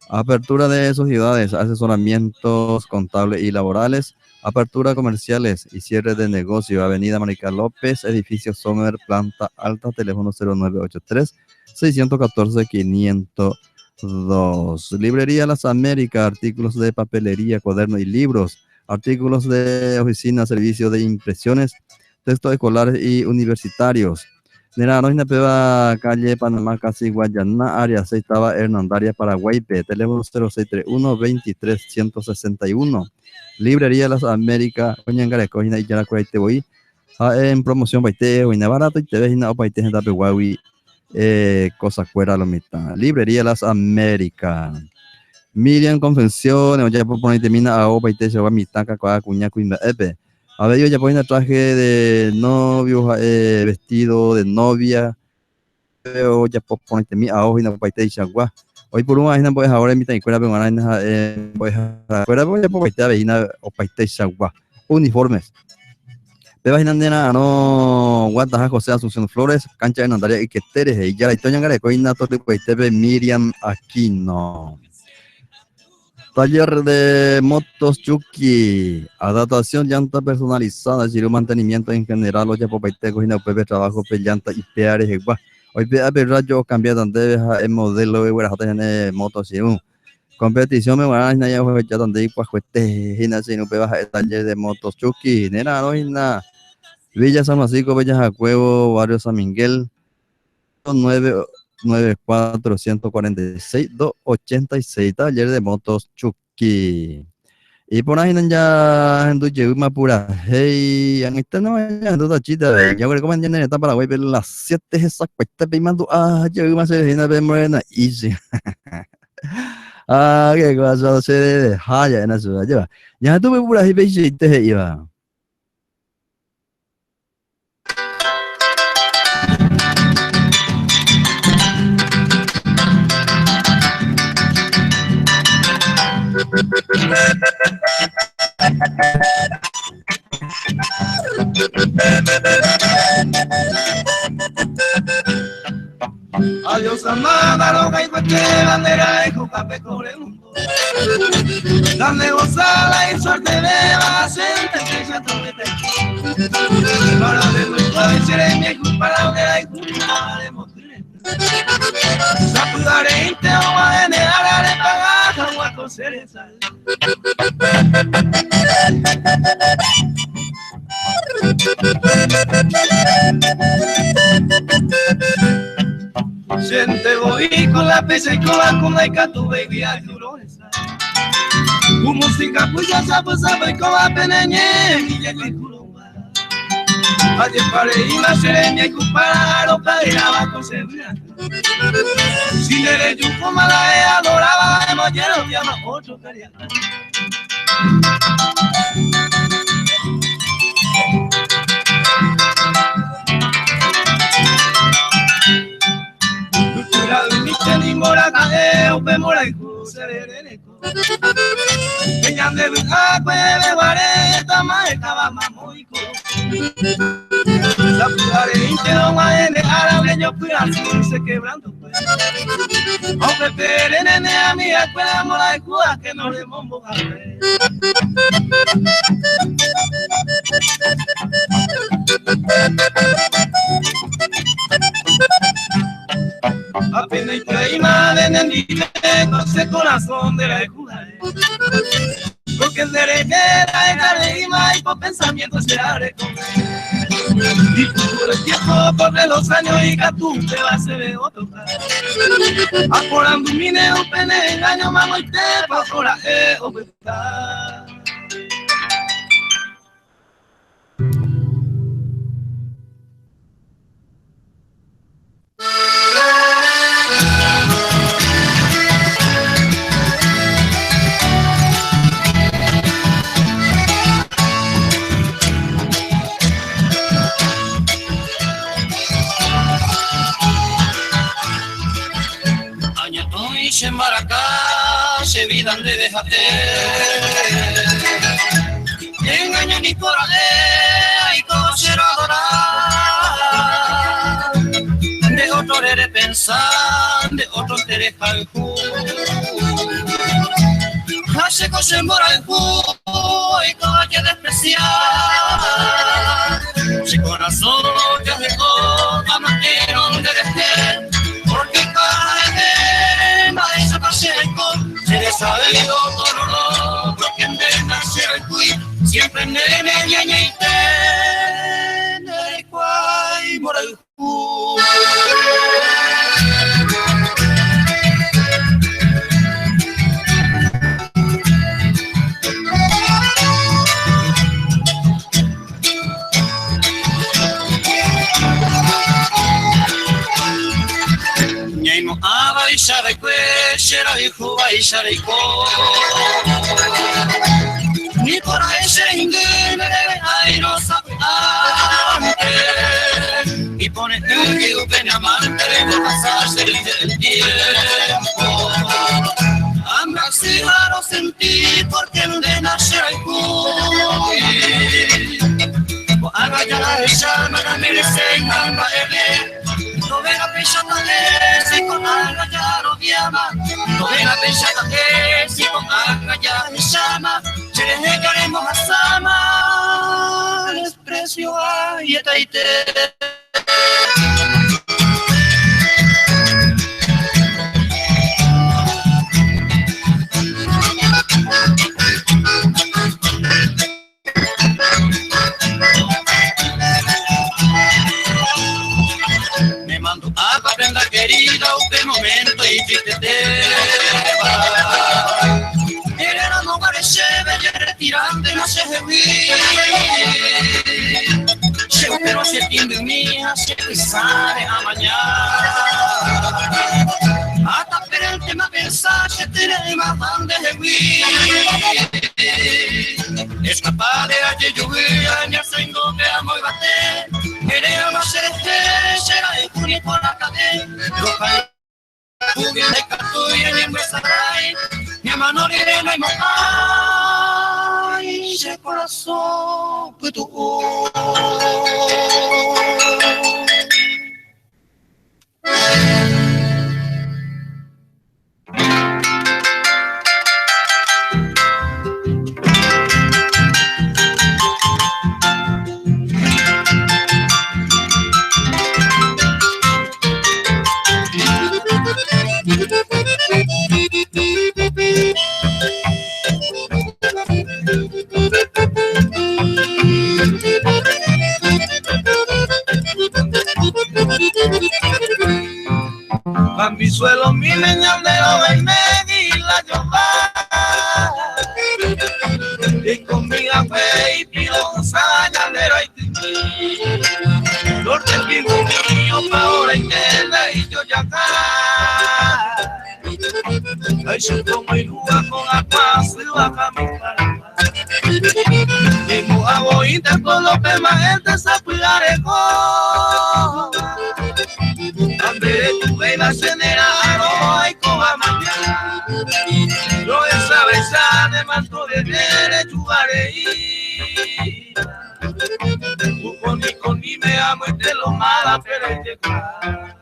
Apertura de sociedades, asesoramientos contables y laborales, apertura comerciales y cierre de negocio. Avenida Marica López, edificio Sommer, planta alta, teléfono 0983-614-502. Librería Las Américas, artículos de papelería, cuadernos y libros, artículos de oficina, servicios de impresiones, textos escolares y universitarios. Nera no peba calle Panamá casi Guayana área 6 estaba Hernandaria Paraguay teléfono 0631 23 161 librería Las Américas Oñangare cogina y ya la te voy en promoción baite o barato y te ves na baite en Tapehuawi cosa fuera lo mitad librería Las Américas Miriam Confecciones ya por poner termina a baite se va mitad ca cuña cuña epe a ver, yo ya pongo traje de novio, vestido de novia, o ya puedo ponerte mi ajo y no puedo ir a hoy por una vez no puedes ahora en mi tanquera, pero ahora puedes fuera voy a poder ir a vejina o paite chagua uniformes. Pero vejina nena no guardas José Asunción Flores, cancha de Nandaria y que teres y ya la historia en Garecoina torre puede Miriam Aquino. Taller de motos Chucky, adaptación, llanta personalizada, giro mantenimiento en general, oye, popaiteco, y no puede trabajo, llanta y peares, igual. Hoy ve a ver rayo cambiar donde el modelo de buenas de motos y un competición me van a ya donde pues cueste, y si no puede bajar taller de motos Chucky, nena, no hay nada. Villa San Francisco, Bellas a Cuevo, Barrio San Miguel, 94 146 286 taller de motos Chucky y por ahí ya en tu lleva pura hey en esta no ya toda chita ya creo que mañana está para Paraguay pero las 7 esa cuesta pimando yo más se viene de morena easy qué cosa se de haya en eso ya tuve pura y te iba Adiós amada, loca y fuerte bandera, hijo capé por el mundo. Dale gozada y suerte de la sentencia que se atrevete. Para de nuestro venceré mi hijo para la y juntaremos. Sacudaré y te voy a generar a pagar agua con cereza. Siente voy con la pesa y con la catu baby a flores. Tu música pues ya sabes con la peneñe y ya que culomba. Ayer paré y la sereña y para lo caerá con seguridad. Si le yo como la adoraba hemos lleno llama otro cariño. Mora cae, pe mora y serereko. Ella de verdad puede guareta, más estaba mamoico. La pudaré intero más en el árabe, yo fui así, se quebrando. Aunque pere nene a mi escuela, mora y cuba, que no le mombo a ver. Apenas traí más de nendite, con ese corazón de la jugaré. Porque el derecho era el carisma y por pensamiento se haré comer. Y por el tiempo, por los años y que tú te vas a ver otro cara. Aporando un mineo, pene, engaño, mamo y te pa' ahora obetar. Se embaracá, se vidan de déjate. Engaña ni por ahí, y todo será adorar. De otro eres pensar, de otro te deja el jugo. Hace cosas en el jugo y todo hay que despreciar. Si corazón te dejó, amatieron de dejar. Porque cada esa pase el con, se les ha debido todo, porque en vez nacer el cuy, siempre nene, ñaña y tene, cuay, mora el cuy. Aba y Sharaikwe, Sherabihu y Sharaiko. Ni por ahí se ingue, me debe ay no sabe. Y pone que upen amante de pasarse el tiempo. Ambra si raro sentir porque no de nacer el cuy. Haga ya la llama, la merecen, amba ebe. No venga pensando si con alga ya lo llama. No venga pensando si con alga ya me llama. Se les dejaremos a Sama. Desprecio a Yetaite. Prenda querida, un momento y triste te va. Era no parece bella retirante, no se debía. Llego pero si el tiempo mía, se sale a mañana. Hasta pero el tema pensar, se tiene más fan de debía. Es capaz de ayer lluvia, ni se engombe a muy bater. Quería no ser será de junio por la cadena. Ropa y bien de cartuya, ni en Besaray, ni a mano ni de la dice corazón, pues tú. A mi suelo, mi leñandero, y me di la llova. Y con mi café y pido sañandero y tiki. Norte el vivo mío, pa' ahora y tela y yo ya acá. Ay, yo como y luga con agua, se baja mi cara. Y mo hago inter con los temas, gente se apoyaré con. Ande tu veina cenera, no hay coba mañana. Yo esa besa de manto de nere, chugaré. Con ni me amo y te lo mala, pero es llegar.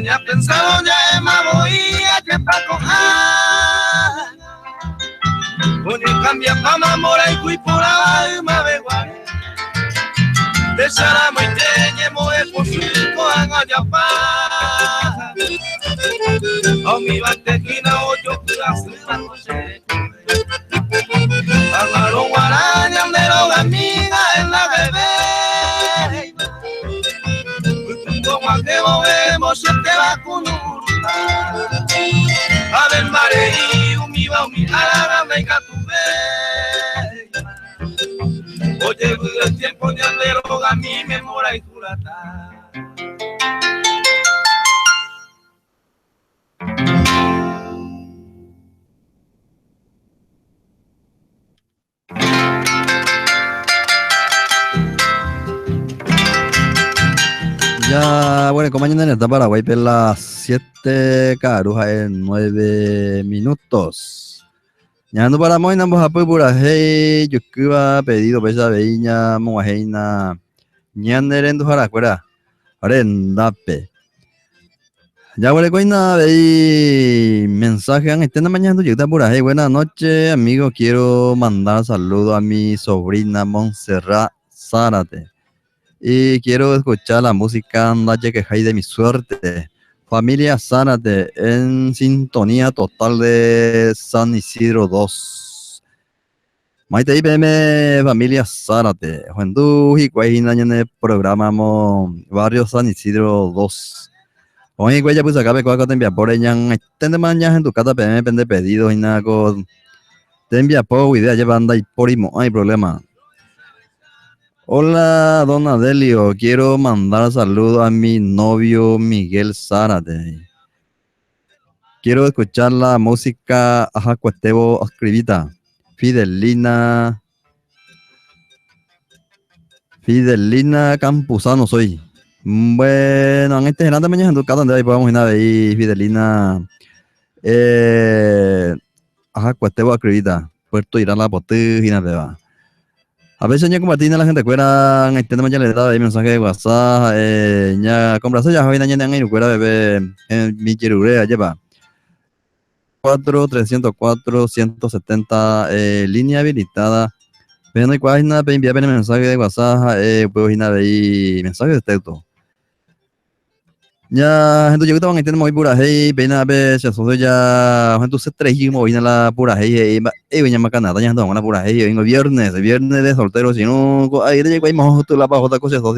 Ya pensado ya me voy a que pa' cojar. Oye, cambia pa' mamora y fui por alma de guay. De Saramo y teñe moe por su hijo en Ayapá. O mi bantequina o yo pura la noche. Amarón guaraña, andero de amiga en la bebé. Como que movemos si te va con un a ver mareí, umiba, umihara, venga tu ve. Oye, el tiempo de andero, a mí me mora y curata. Ya, bueno, como mañana está Paraguay, por las 7 carujas en 9 minutos. Ya ando para moina, vamos a pura hey, yo que iba pedido pesa veña, moajeina, ñanderendo jaracuera, arendape. Ya, bueno, coina, veí mensaje, estén mañana, yo está pura hey, buenas noches, amigo, quiero mandar saludos a mi sobrina Montserrat Zárate. Y quiero escuchar la música Andaye que hay de mi suerte. Familia Zárate en sintonía total de San Isidro 2. Maite IPM Familia Zárate. Juventud y Cuajina en el programa Barrio San Isidro 2. Hoy Cuaya pues acá me coaco te envía por ella. Tende mañana en tu casa PM pende pedidos y nada con. Te envía por idea llevando y por imo. No hay problema. Hola, don Adelio, quiero mandar saludos a mi novio Miguel Zárate. Quiero escuchar la música Ajacuestebo Escribita. Fidelina Campuzano soy. Bueno, en este grande mañana en tu casa donde ahí podemos ir a ver Fidelina Ajacuestebo Escribita. Puerto Irán la Potugina te va. A veces ya compartir la gente cuera en este mañana le da ahí mensaje de WhatsApp ya compras ya hoy mañana en cuera bebé en mi quirurea lleva 4-304-170 línea habilitada. Pero no hay cuál nada para enviar mensaje de WhatsApp puedo ir a ver mensaje de texto. Ya, gente, yo que estaba en muy pura hey, ven a ver si eso ya, gente, se trajimos, vine a la pura hey, venía más canada, ya estamos en la pura hey, vengo viernes de soltero, si no, ahí te llego ahí más tú la bajo otra cosa, eso,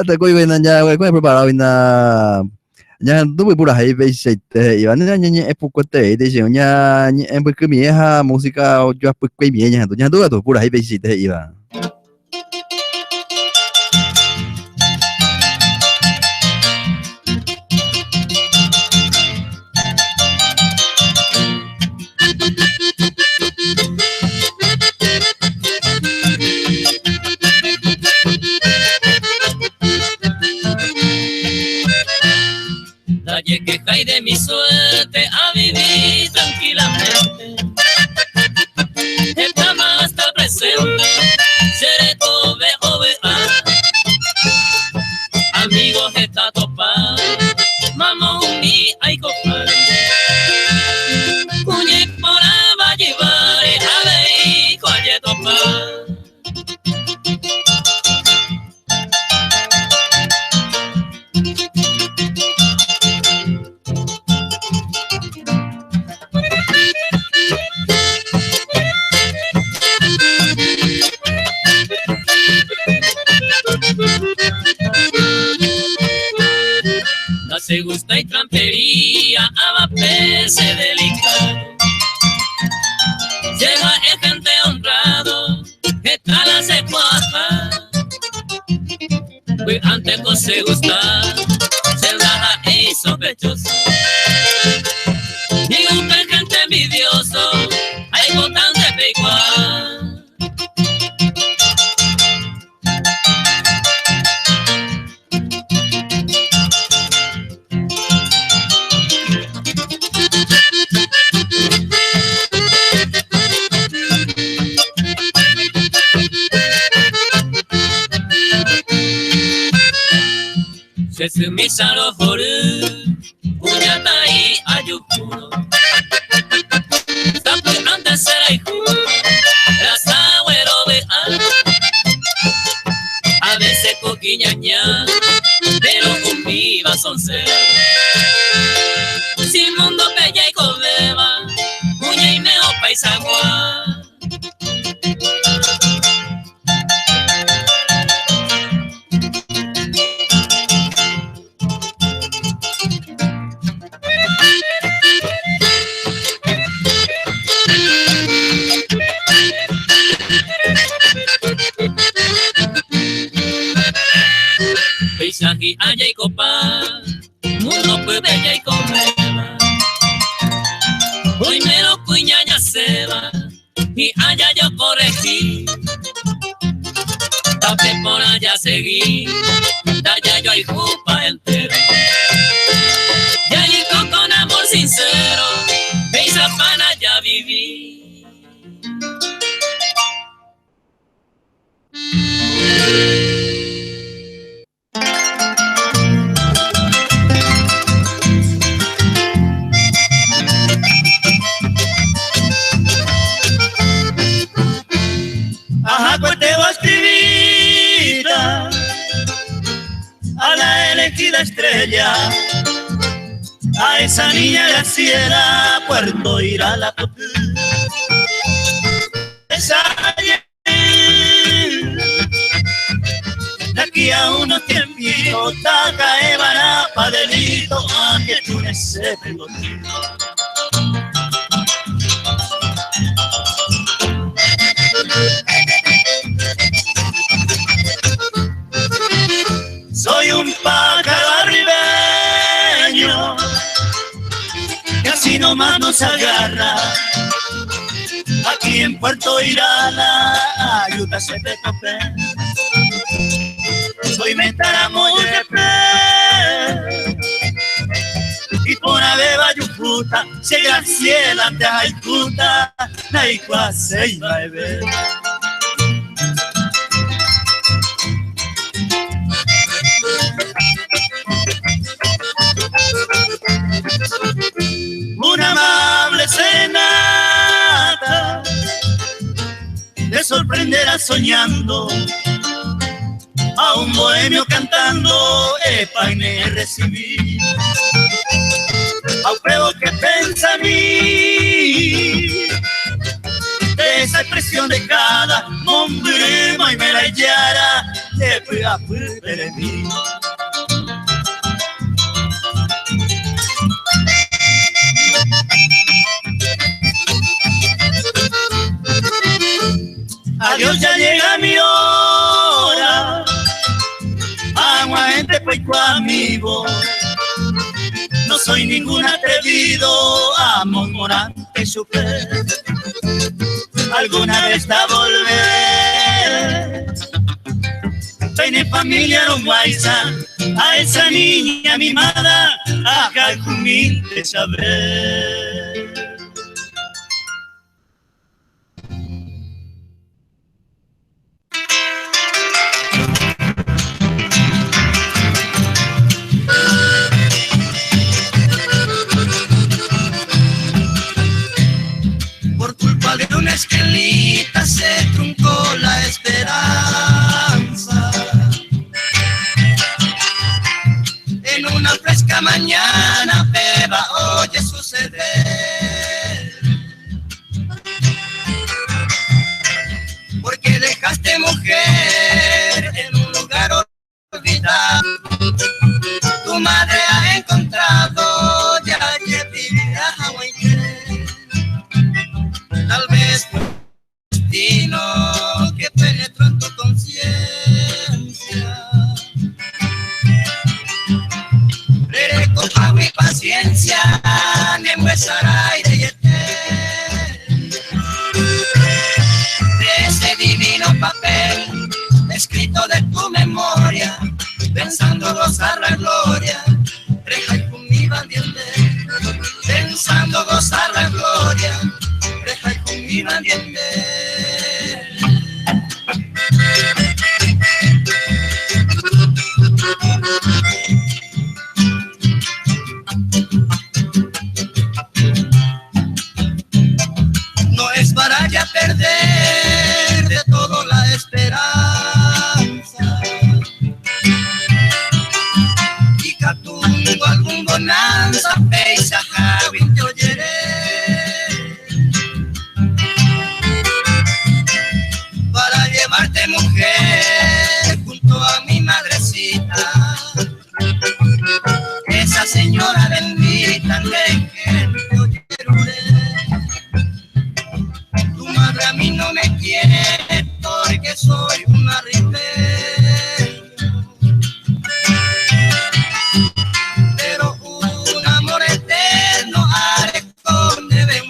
te coy ven ya, güey, ¿cómo preparado, ven a, ya, tú voy pura hey, veis, y van a ñe, es poco te, dice, ya, en porque mi hija, música, yo pues que bien, ya, tú pura hey, veis, iba. Dalle que cae de mi suerte a vivir tranquilamente. Esta más hasta el presente, seré tobe ovea. Amigos está topado, mamá mi hay copar. Cuñe por la valle vare, a ver, coye topar. Se gusta y trampería, a pese delicado. Llega el gente honrado, que tal hace cuaja. Pues antes no se gusta, se raja y sospechoso. Y un gente envidioso, hay botán de peiguar. Se sumisa los horus, uñata y ayukuno. Sapu antes será hijo, la agüero vea. A veces coquiñaña, pero un viva son ser. Si mundo bella y cobeba, uña y meo paisagua. Paisaje allá y copa, mundo pues bella y comeba. Hoy me lo cuñaña se va, y allá yo corregí. Tapé por allá seguí, allá yo hay jupa entero. Y allí con amor sincero, esa pana ya viví. Ajá, pues te voy a escribir a la elegida estrella, a esa niña Graciela, Puerto Irá la esa de aquí a unos tiempitos, taca evara pa' delito, a que tú ese pelotito. Soy un pájaro arribeño que así nomás nos agarra. Aquí en Puerto Irala, ayuda se te copé. Soy mentaramoy de pe. Y por beba yuputa, se Graciela te ayuda, na igual se iba a ver. Una amable cenata te sorprenderá soñando a un bohemio cantando España recibí. Alfredo, ¿qué pensa a mí de esa expresión de cada hombre? Y me la yara de pega de mí. Adiós, ya llega mi hora. Agua, gente, pues amigo. No soy ningún atrevido, amor morante chofer. Alguna vez va a volver. Tiene familia no guaysa, a esa niña mimada, acá el humilde saber. De una esquelita se truncó la esperanza. En una fresca mañana, beba, oye suceder. Porque dejaste mujer en un lugar olvidado. Tu madre ha encontrado ya que vivirá Hawái. Tal vez fue el destino que penetró en tu conciencia. Reco pago y paciencia, Nemuesaray de Yetel. De ese divino papel, escrito de tu memoria, pensando gozar la gloria, reja y mi bandiente, pensando gozar la gloria. Mi bandiente. No es para ya perder de todo la esperanza. Y catungo algún bonanza, peisa, javi, te oyeré. Llevarte mujer junto a mi madrecita, esa señora bendita de que me tu madre a mí no me quiere porque soy una rebelde, pero un amor eterno haré con debe.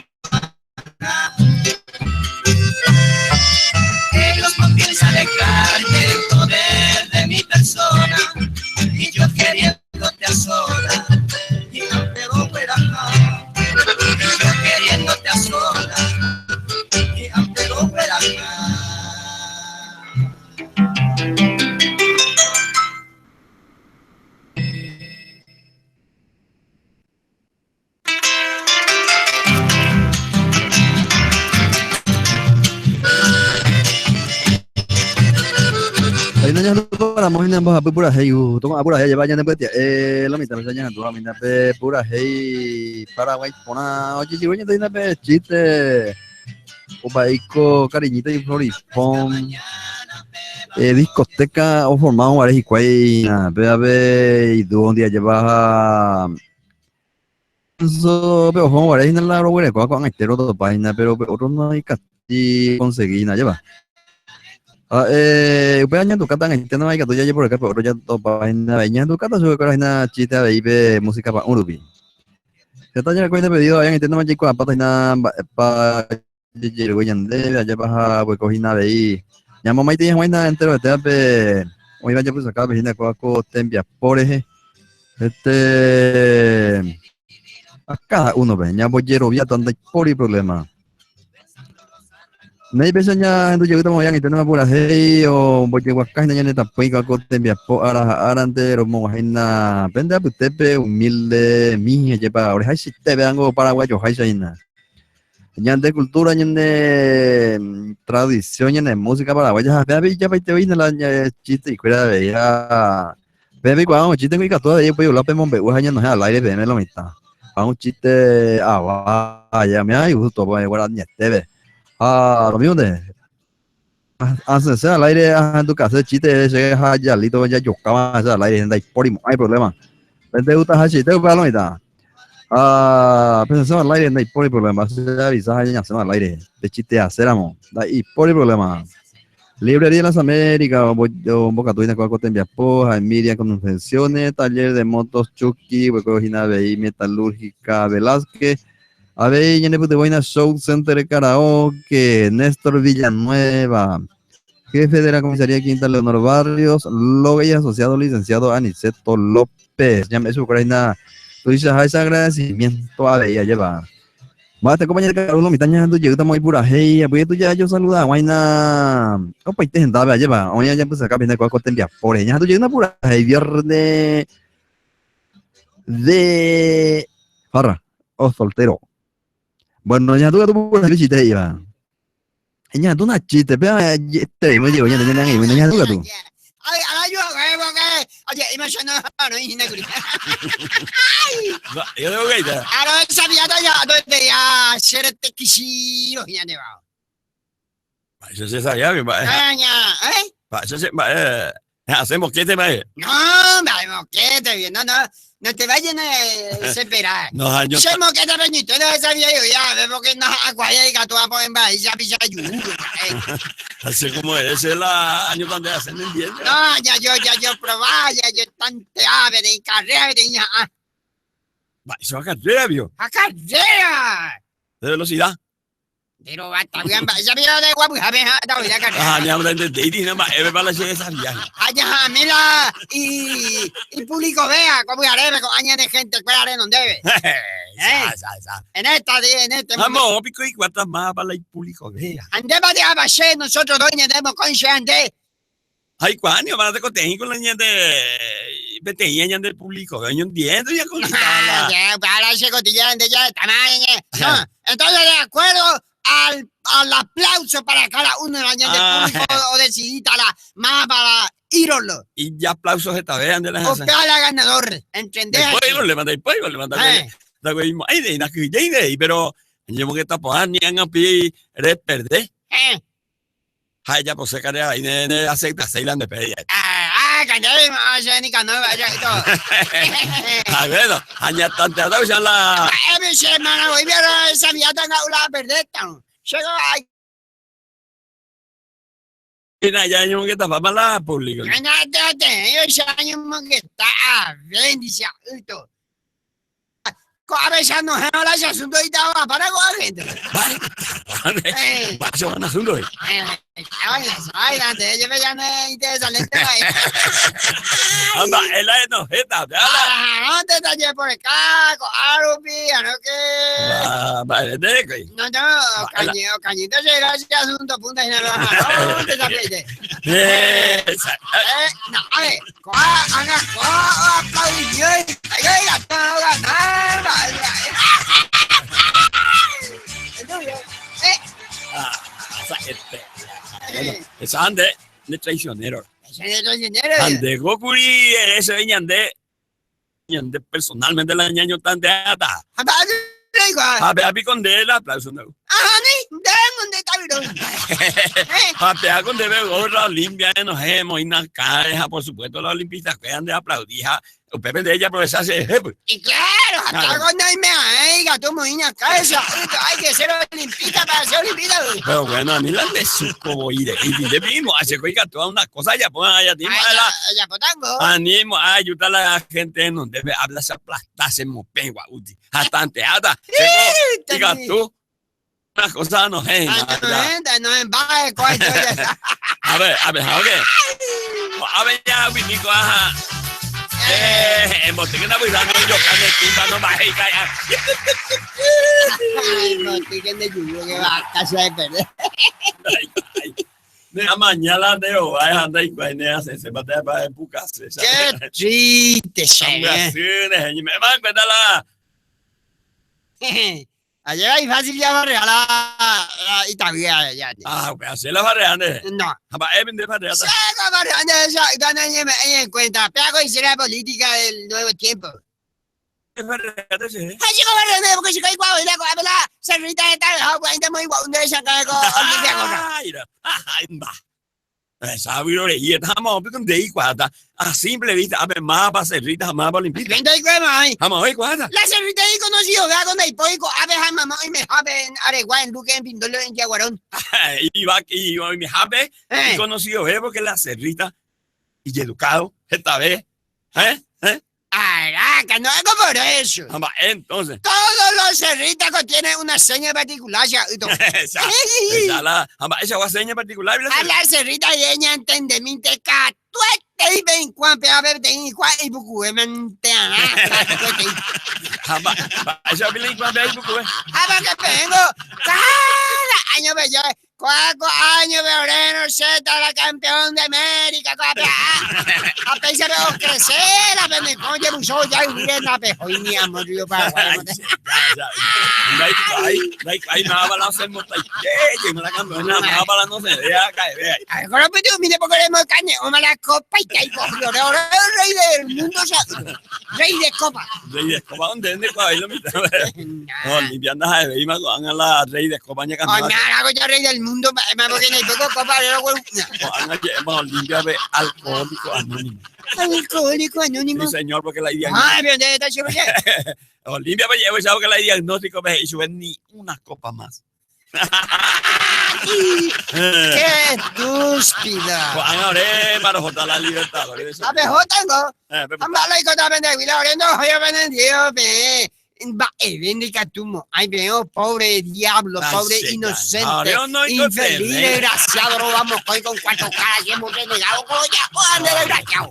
Alejarte el poder de mi persona y yo queriéndote a sola y no te volverás nada. Y yo queriéndote a sola y no te volverás nada. Nanya para mau hinam bah pura hei tong pura hei ba jana betia la mitad jana tu la mitad pe pura hei para guay pona oye si voy a pe chiste o baico cariñita y floripón discoteca o formado varios y cuay pe a ver y donde ya lleva eso pero como varios en la robuera con entero todo página pero otro no hay casi conseguí nada lleva. Upaya tu kata ngintendo mai katu ya por acá pero ya to página veña tu kata sube página chita ve música pa urubi. Se tanya ko ina pedido yang intendo mai ko apa ina pa jero yande ya baja pues cogina ve llamo mai te ina entero te pe hoy vaya pues acá vecina ko tembia por a cada uno ve ya voy jero via donde por problema. May biasanya itu juga yang itu nama pura hei o boje wakai nanya neta pega kote bia po arante romo haina penda putepe humilde mi lleva ore hai sitte beango paraguayo hai saina Ya de cultura, ya de tradición, ya de música paraguaya, ya te voy a la chiste y cuida de ella. Bebe, cuando chiste en todo de pues yo la pemo be uja no al aire de lo mitad. A un chiste vaya me hay gusto pues igual ni te lo mismo de hace al aire en tu casa chiste ese ya lito ya yo cama al aire en por no hay problema. Te gusta chiste para lo mitad. Pues al aire en por problema, se avisa ya al aire de chiste hacemos. Y por problema. Librería de las Américas, Boca Tuina, Coacotembias Poja, Miriam Convenciones, Taller de Motos Chucky, Huecogina BI, Metalúrgica Velázquez, Aveilla, Neputeboina Show Center de Karaoke, Néstor Villanueva, jefe de la comisaría Quinta Leonor Barrios, Logue y asociado licenciado Aniceto López. Ya me su Ucrania, tú dices, agradecimiento a Aveilla, lleva. Mate compañero Carlos, mi tanya tu llega muy pura hey, pues tú ya yo saluda, guayna. Opa, te sentaba lleva, hoy ya pues acá viene con tendría por ella tu llega pura hey, viernes de farra o soltero. Bueno, ya tú pura chiste lleva. Ella tú una chiste, pero te me llevo ya ya tú. Ay, yo porque oye, imagino no hay ninguna. Yo debo que ya. Ahora sabía ya ser tequisiro ya ne va. Eso se sabía, mi padre. Eso se hacemos que te vaya. No, vamos, que te bien, no te vayan a desesperar. No, años. Se mo que te veniste, no sabía yo ya, porque no aguaya y gato a poner va y ya pisa yo. Así como ese es la año cuando hacen el día. No, ya yo probaba, ya yo tanteaba de carrera de ya. Eso es carrera, vio. ¡A carrera! De velocidad. Pero hasta bien, ya mira de guapo, ya me ha dado la carrera. Ni hablan de dating, nada más, para la de esa viaje. Allá, mira, y público vea cómo haré con años de gente, cuál haré donde debe. En este vamos, pico y cuantas más para el público vea. Andemos de abaché, nosotros dos tenemos con ande. Ay, ¿cuándo van a contar con la niña de peteña del público? Yo entiendo ya con la. Ya, para ese cotillón de ya tamaño. No, entonces de acuerdo al aplauso para cada uno de la niña del público o decidita la más para ídolo. Y ya aplausos esta vez de la o cada ganador, ¿entendés? Después le mandé. Ay, de la que llegue, pero yo que está por ni han a pie perder. Ay, ya pues se cae ahí de acepta Ceylan de pedir. Cantaré, ya ni cano vaya y todo. A ver, aña tanta ya la. Mi semana voy a ver sabía tan aula perder tan. Llegó ahí. Ya yo que está para la público. Cállate, yo ya yo que está bendición esto. A veces no es el asunto y estaba para con gente. Vale. Paso van asunto. Ay, antes yo me llamé interesante. Anda, él es no jeta, no te tallé por acá, con Arupi, no que. Vale, de no, cañito llega ese asunto, punta y nada más. No te tapiete. No, a ver, haga aplaudir. Ay, es ande de traicionero. Ese de traicionero. Ande Gokuri, ese ñande personalmente la ñaño tan de ata. A ver, con de la aplauso no. Ni ¿dónde está A ver, con de gorra limpia nos hemos y na caja, por supuesto los olimpistas que han de aplaudir. O Pepe de ella profesarse. Y claro, hasta cuando hay mega, tú moña cabeza, hay que ser olimpista para ser olimpista. Pero bueno, a mí la de su como y de mismo, hace que toda una cosa ya pongan allá mismo. Ya potango. Animo a ayudar a la gente en donde habla esa aplastarse mopengua útil. Hasta anteada. Diga tú. Una cosa no es. No en baje, coño. A ver, ok. A ver, ya, Winico, ajá. En Botiquena Buidano, yo cane timba, no bajé y calla. Ay, Botiquena de Yuyo, que va a casa de perder. De la mañana de hoy, anda y cuene hace, se mata para empujarse. Qué triste, me van a cuenta la. Allá es fácil ya barrer la Italia ya. pues hacer la barrera, ¿no? No. Eben de barrera. Se haga barrando eso, ganan en cuenta. Pero y será política del nuevo tiempo. Es barrera, sí. Así como barrando, porque si cae guau, y la cosa, se grita de tal, cuenta muy guau, de esa cara con Mira. Sabe, y estamos de ahí cuata. A simple vista, a ver, más para cerrita, más para limpiar. Vente y cuema ahí. Vamos a ver cuata. La cerrita ahí conocido, gago, donde hay poico, a ver, mamá, y me jabe en Areguá, en Luque, en Pindolo, en Yaguarón. Y mi jape, y conocido, porque la cerrita, y educado, esta vez. Araca, no hago por eso. Entonces. Todos los cerritas tienen una seña particular, ya. esa es seña particular. A la cerrita y ella entendemiente catuete y ven cuan pe a ver de igual y bucu mente esa bilin cuan pe bucu que vengo cada año bello. Cuatro años febrero, Z, la campeón de América, a pesar de crecer, a ver, me coño, mucho ya y bien, a ver, hoy mi amor, yo para ahí me va a balancear monta y me la cambio, me va a balancear, ya cae, ahora pues tú, mire, porque le hemos cañe, o la copa y que hay cogido, ahora el rey del mundo, rey de copa. Rey de copa, ¿dónde ahí lo mitad? No, limpiando a ver, y me van a la rey de copa, ya cambió. Nada, hago yo rey del mundo, porque no hay poco copa, vamos a limpiar alcohólico anónimo. Alcohólico anónimo. Sí, señor, porque la idea. Ay, pero ¿dónde está su mujer? Limpia, pues llevo, ¿sabes que la diagnóstico me hizo ni una copa más? ¡Qué estúpida! Ahora, para joder la libertad. A ver, jotango. Ambalo y contra pendejo, no, yo vendido, ve. Va, bendica tumo. Ay, veo, pobre diablo, pobre inocente, infeliz, desgraciado, robamos hoy con 4 caras y hemos renegado con ya, ¡ande desgraciado!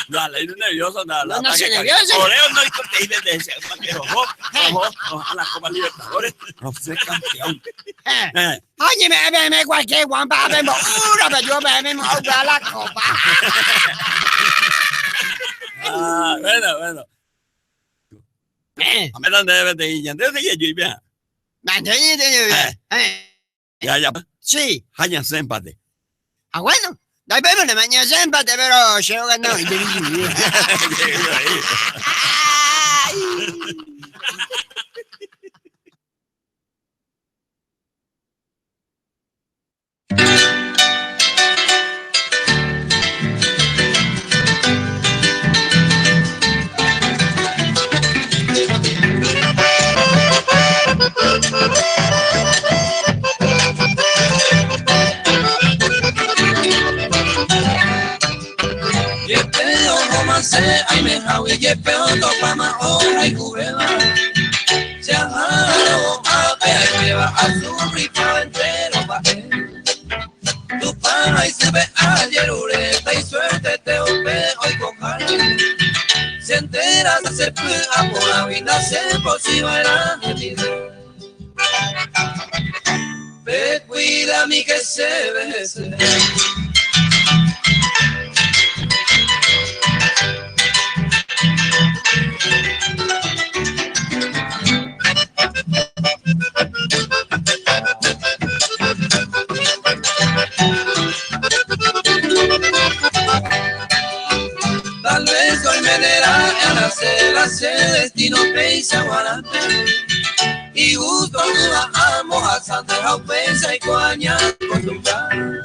Dale, no nervioso, nada. No se nervioso. Por eso no hay que ir desde ese, que a la Copa Libertadores, no sé, campeón. Oye, me cualquier guampa, me pero yo me a la copa. Bueno. A mí dónde debe de ir, ya debe de ir bien. Ya. Sí. Haya se empate. Ah, bueno. No hay problema, mañana se empate, pero yo ganó. Ay, me jaui, ye peondo, pama, ora y cubeba. Se amaró a ver, me va a sufrir para entero, pa' tu pana y se ve ayer, ureta y suerte te ope, hoy cojar. Se entera, se pega por la vida, se posible era mi vida. Ve, cuida a mí que se bese. Tal vez hoy me dará a nacer destino peisa guarante y gusto nueva amo a santa jaupensa y coaña acostumbrar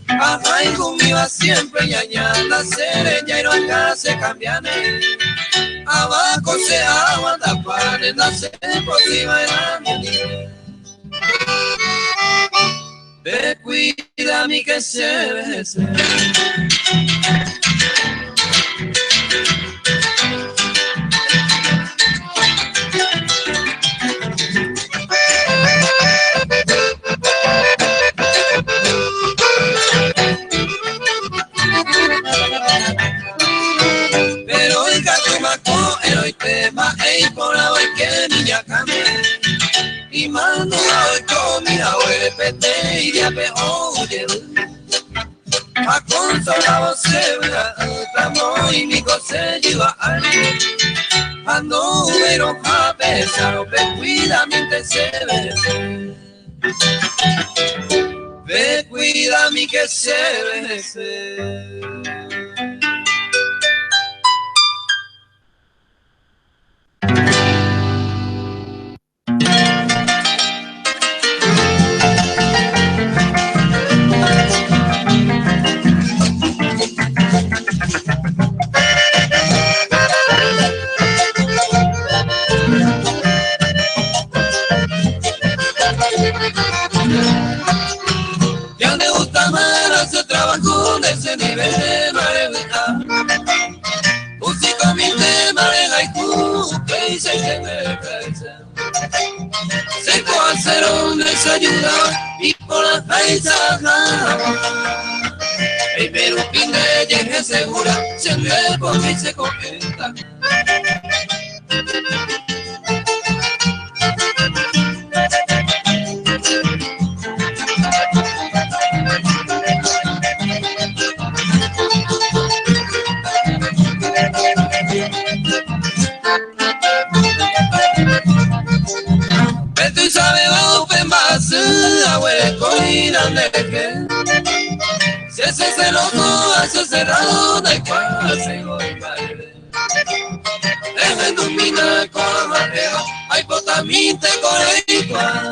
ajá y conmigo siempre y añada sereña y no acá se cambian abajo se aguanta para nacer por si bailar mi nivel te cuida a mí que se bese. Pero el gato macó, el hoy tema, por la hoy que niña cambie. Y mando hoy con mi abuelo pete y de peor oye. A consolado se verá, tramo y mi cosa lleva al. ando pero a pesar de cuidamente se ve cuida mi que se ve. Ya me gusta más hacer trabajo de ese nivel de maravilla. Músico mi tema de haiku, que hice que me crece. Seco hacer un desayuno y por la paisaja. El perupín de llegue segura, se le porque se comienza. Estoy sabe open base, abuela colina de que si ese se loco hace cerrado de cual se golpe. En domina con mateo, hay potamite con el igual.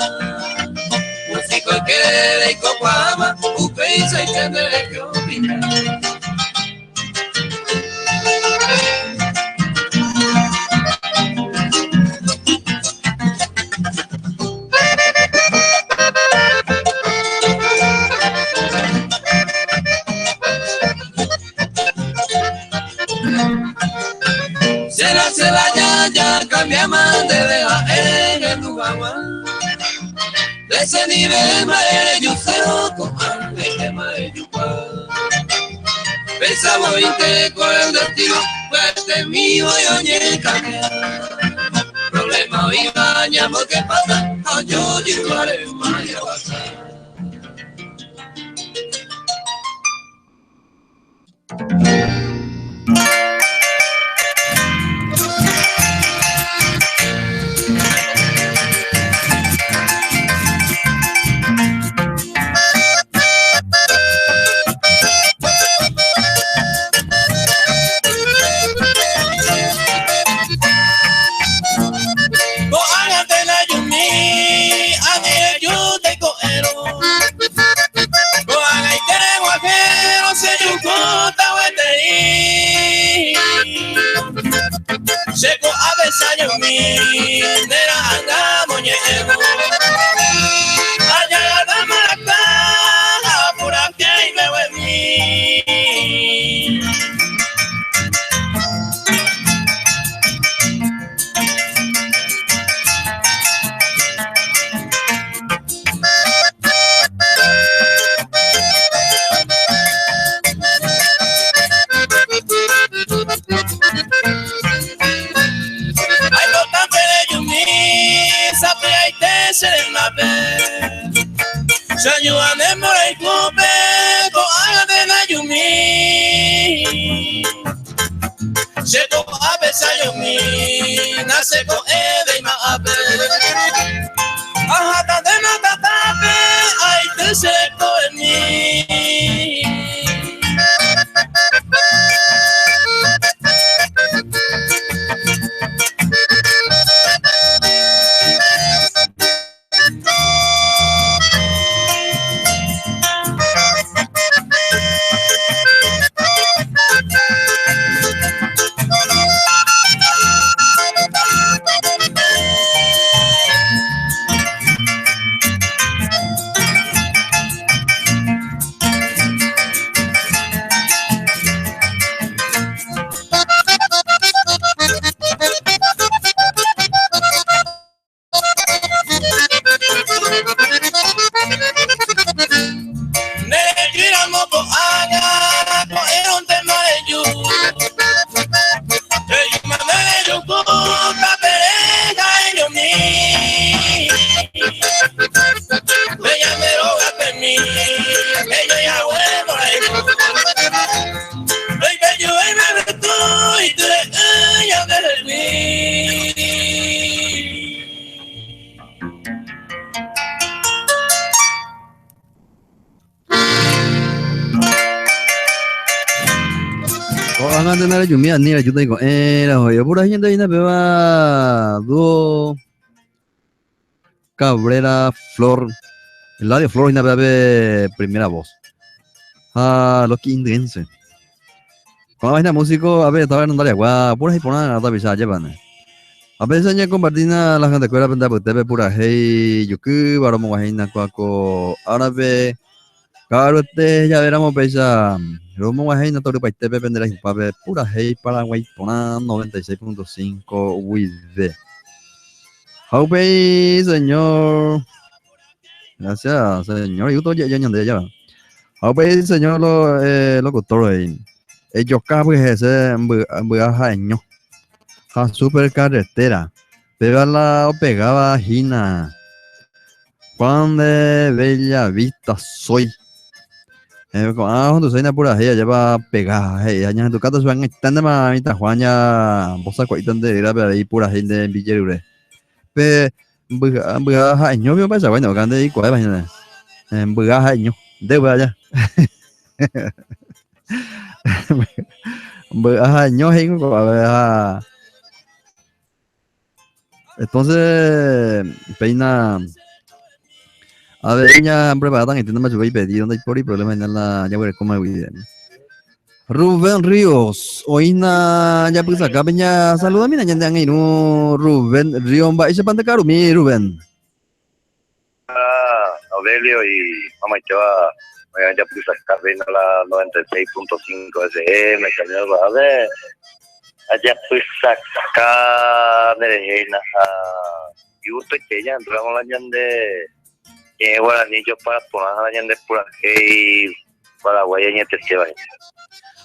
Músico que de cocuama, upe y se entiende que opina. Se la ya cambia más de deja en el Nugagua. De ese nivel madre yo cero con de madre yupa. Pensaba 20 con el destino, fuerte mío y oye cambiar. Problema viva, ñamo que pasa, yo llevaré maya basa. Seco a besaño mi nera anda moñero. Allá la dama acá, por aquí y me voy mí. Hagan de nada yo mía ni la yo te digo era hoy pura gente viene beba do Cabrera Flor el de Flor viene bebe primera voz lo que intense con la vaina músico a ver estaba en Andalia gua pura y pona nada bisa llevan a veces ya compartina la gente que era benda bebe pura hey yo que baro mo vaina ko árabe claro ya veramos pesa Romo Guajaina Torre Paite Pepe de la Hipabe pura hey Paraguay Pona 96.5 with the Howbay señor gracias señor yo estoy ya de allá Howbay señor locutor ellos cabos ese año a super carretera pega la pegaba Gina Juan de Bella Vista soy cuando soy una pura ella lleva pegada años en tu casa suenan están de mamita Juaña vos sacó de ir a ver ahí pura gente en Villarure pe año vio pasa bueno que ande y cuál imagínate en año de vaya año entonces peina a ver, ya preparada que entiendo más yo voy a pedir donde hay por y problema en la ya voy a comer bien. Rubén Ríos, hoy na ya pues acá peña saluda mira ya de no Rubén Ríos va ese pan de caro mi Rubén. Aurelio y mamá Choa ya pues acá ven a la 96.5 SM camino a ver allá pues acá de Regina y justo que ya entramos la de que guaraní yo para poner a la de pura que Paraguay en este tema.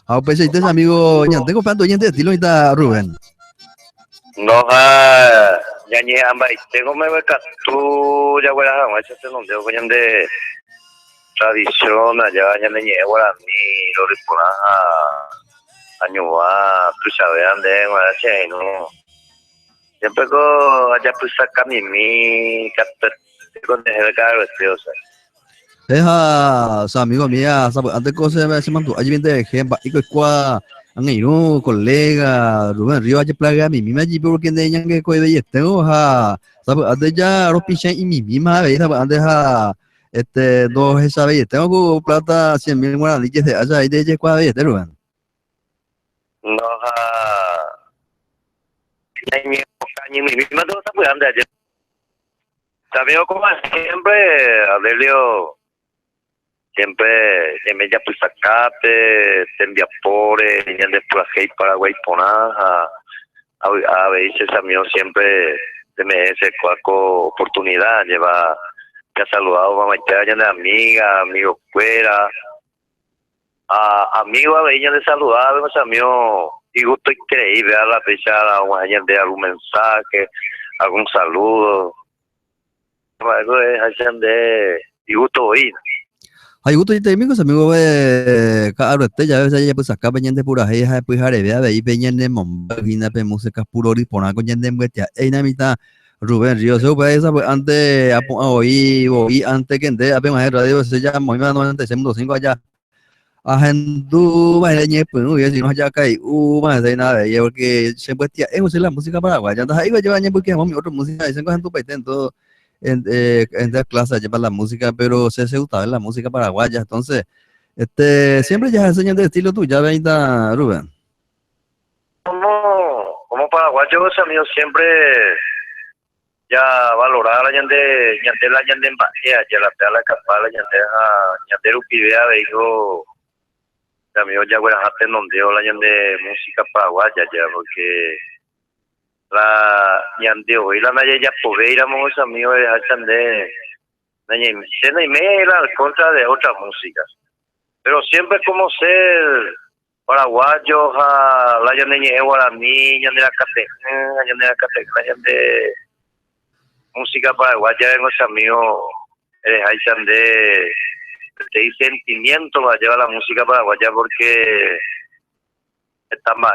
Ah, pues este es amigo, ya tengo tanto gente de estilo ahorita Rubén. No ya ni ambas tengo me beca tú ya voy a hacer este nombre con de tradición allá ya ni guaraní lo responan a ñuá tú sabes ande guarache no siempre go allá pues saca mi con el carro o sea Deja, amigo mía, antes cosa se mantuvo allí viene ejemplo y que cuá ang ino colega Rubén Río aja plaga mi misma allí porque de yang que coi de tengo ha sabe antes ya ropiche y mi misma vez antes ha dos esa vez tengo plata 100.000 guaraníes de allá y de ella cuá vez Rubén no ni mi misma todo está cuidando allá sabes como siempre Aurelio siempre me ya pues sacate te envía por ya de por aquí Paraguay ponaja a veces amigos siempre de me ese cuaco oportunidad lleva ya saludado mamá ya de amiga amigo fuera a amigo a veces de saludar los amigos y gusto increíble a la fecha a de algún mensaje algún saludo algo es de y gusto oír. Hay gusto de amigos amigos claro ya ves ya pues acá pendiente pura hija pues jarebe ahí pendiente mombina pe música puro ripona con gente muerta na mitad Rubén Río se puede esa pues antes oí antes que ande apenas radio se llama 96.5 allá ajendu más de pues no si no allá cae más de nada porque se puede es la música paraguaya entonces ahí va llevar porque vamos otra música dicen que en tu país en todo en la clase lleva la música, pero se gusta la música paraguaya, entonces, siempre ya enseñan de estilo tú, ya veita Rubén. Como paraguayos amigos siempre ya valorar la gente en Bahía, ya la capala, ya de Rupidea, dijo, amigos ya voy a dejar donde la gente música paraguaya ya, porque la yande hoy la naya ya poveíramos amigos de Hachande cena y media contra de otras músicas pero siempre como ser paraguayos a la yande guaraní yande la yande música paraguaya de los amigos de Hachande de sentimiento va a llevar la música paraguaya porque está más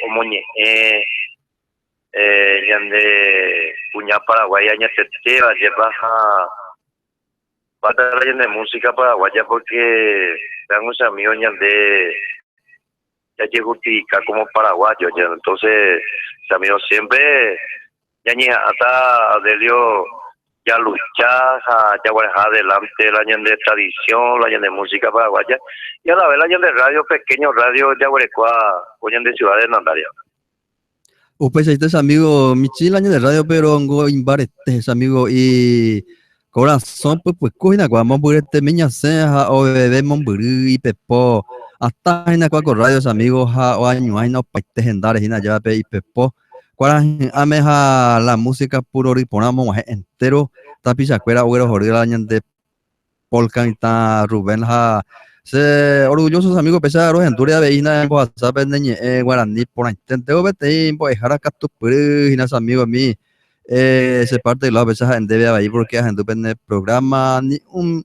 como yande puña paraguaya ña tetera lleva para la de música paraguaya porque tenemos amigos yande ya que justificar como paraguayo, ya. Entonces, amigo, siempre, ya ni hasta Delio, ya luchar, ya voy a dejar adelante el año de tradición, el año de música paraguaya, y a la vez el año de radio pequeño, radio ya voy a de ciudad de Nandaria. Pues este es amigo, Michil año de radio, pero ngo imbarete amigo y corazón, pues coina guamo burete miña seja o bebé monburi y pepo hasta en con radios amigos ha o año hay no paite gendare hina ya pe y pepo cuara ameja la música puro riponamos entero tapisa cuera güero joder año de polka ta Rubén ha se orgullosos amigos pesados en Turia veina en WhatsApp en guaraní por intente o vete pues haracatu hina amigos mi se parte de la veces en debe ahí porque gente en el programa ni un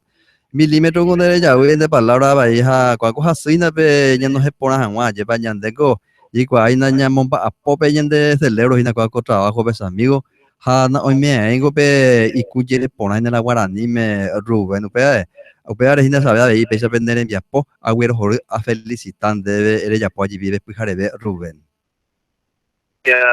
milímetro con ella hoy de palabra vaya cualquier cosa sin pe ya no se pone a jugar lleva ya tengo y cuál na ñamon pa pope de celebro y na cualquier trabajo pues amigos ha na hoy me vengo pe y cuye pone en la guaraní me Rubén pe Opera Regina sabía de ahí, pese a aprender en Viapo, agüero a felicitar debe el Yapo allí vive Pujarebe Rubén. Ya,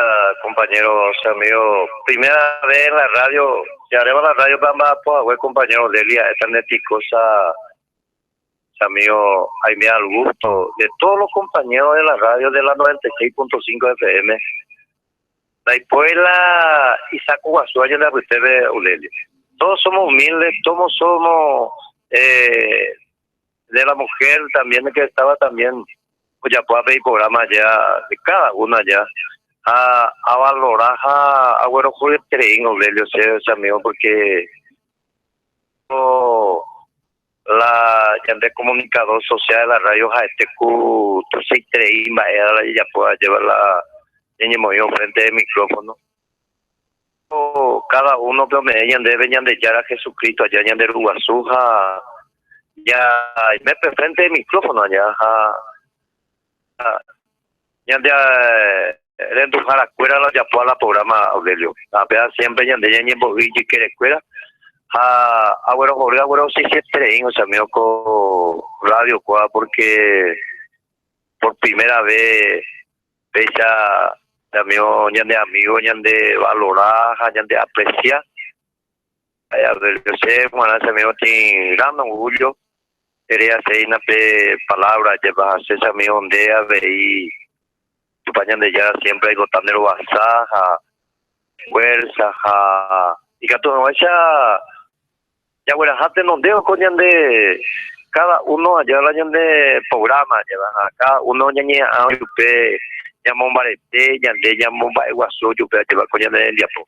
compañeros, amigos, primera vez en la radio, si haremos la radio para pues, compañero Delia, esta neticosa, amigo, ahí me da el gusto de todos los compañeros de la radio de la 96.5 FM. La escuela Isaac Guasuaya de ustedes, Ulelia. Todos somos humildes, todos somos de la mujer también que estaba también pues ya puede pedir programa ya de cada una ya a valorar a bueno Julio Treín Aurelio ese amigo porque la gente comunicador social de la radio Jaetecu tu se Treín ya pueda llevar la niña movió frente del micrófono cada uno pero me deben de llegar a Jesucristo allá en el Uguazuja ya me frente el micrófono allá ya de entujar la escuela la ya por la programa Aurelio a ver siempre ya de en Bovilla que escuela bueno sí se traen o sea mío con radio porque por primera vez ella amigo ya de valorar ya de apreciar yo sé bueno ese amigo tiene gran orgullo quería hacer una palabra lleva a ese amigo donde a ver y tu pañan de ya siempre hay gotanero basaja fuerza y que todo ya bueno jate no dejo con de cada uno allá la de programa lleva acá uno ya ni a usted llamó barete ya de llamó baiguaso yo pero lleva con de diapo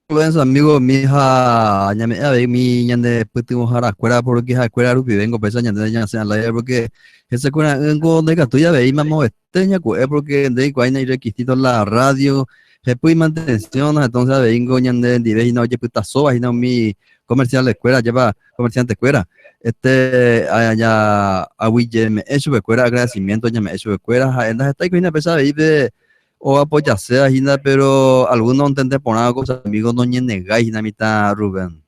buenos amigos mi hija ya me a ver mi ñande putimos a la escuela porque a escuela rupi vengo pensando ñande ya sea la porque esa escuela vengo de Catuya ve y mamo esteña porque de cuál hay requisito la radio se puede mantención entonces vengo ñande de y no oye puta soba y no mi comercial de escuela lleva comerciante escuela allá a Wille me hecho escuela agradecimiento ya me hecho escuela en esta escuela pesada de o apoyarse a Gina, pero algunos no entienden por algo, amigos no negáis Gina mitad Rubén.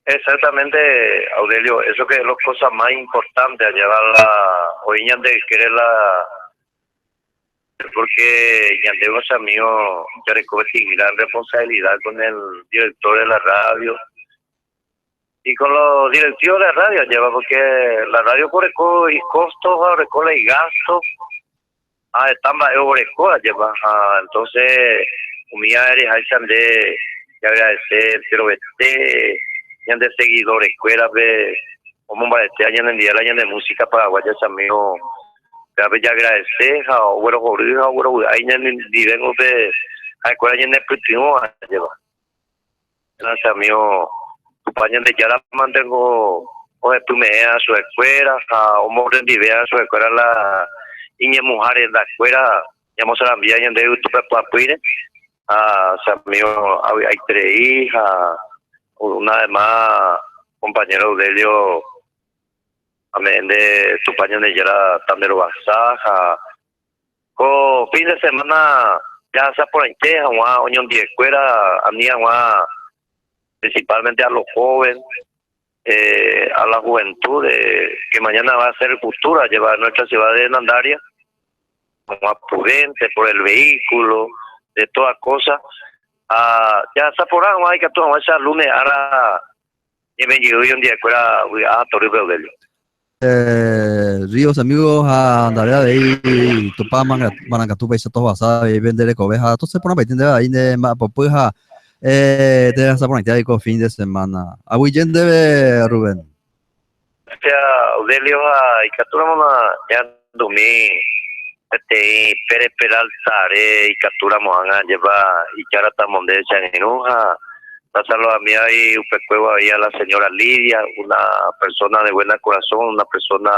Exactamente, Aurelio, eso que es la cosa más importante a llevarla hoy de quererla porque ya tengo amigos que recogen gran responsabilidad con el director de la radio y con los directivos de la radio lleva porque la radio corre y costos, recoge y gastos están Orecoa lleva entonces humillar a de agradecer pero de seguidores escuela de como año en el día año de música paraguaya amigos ya agradecer a bueno ahí vengo de a escuela en el próximo lleva gracias amigo compañeros de ya la mantengo o de primera a su escuela a un modo de a su escuela la y mujeres la escuela ya se la envían de YouTube para apoyar hay tres hijas una de más compañero de ellos amén de tu paño de yera también basaja con fin de semana ya se por entera una unión de escuela a mí principalmente a los jóvenes a la juventud que mañana va a ser el futuro, a llevar nuestra ciudad de Nandaria como prudente por el vehículo, de todas cosas. Ya está por ahí, hay que tomar esa lunes, ahora y me llegó un día que era a Torre Beudelio. Ríos amigos a Nandaria de ahí, tu pa manacatu paisa todo basado y vender cobeja, entonces por una vez de ahí de pues de esa por ahí con fin de semana. Aguillende Rubén. Audelio y capturamos ya dormí Pérez Peralta y capturamos a llevar y ya estamos de Chanenuja. Pasarlo a mí ahí ahí a la señora Lidia, una persona de buen corazón, una persona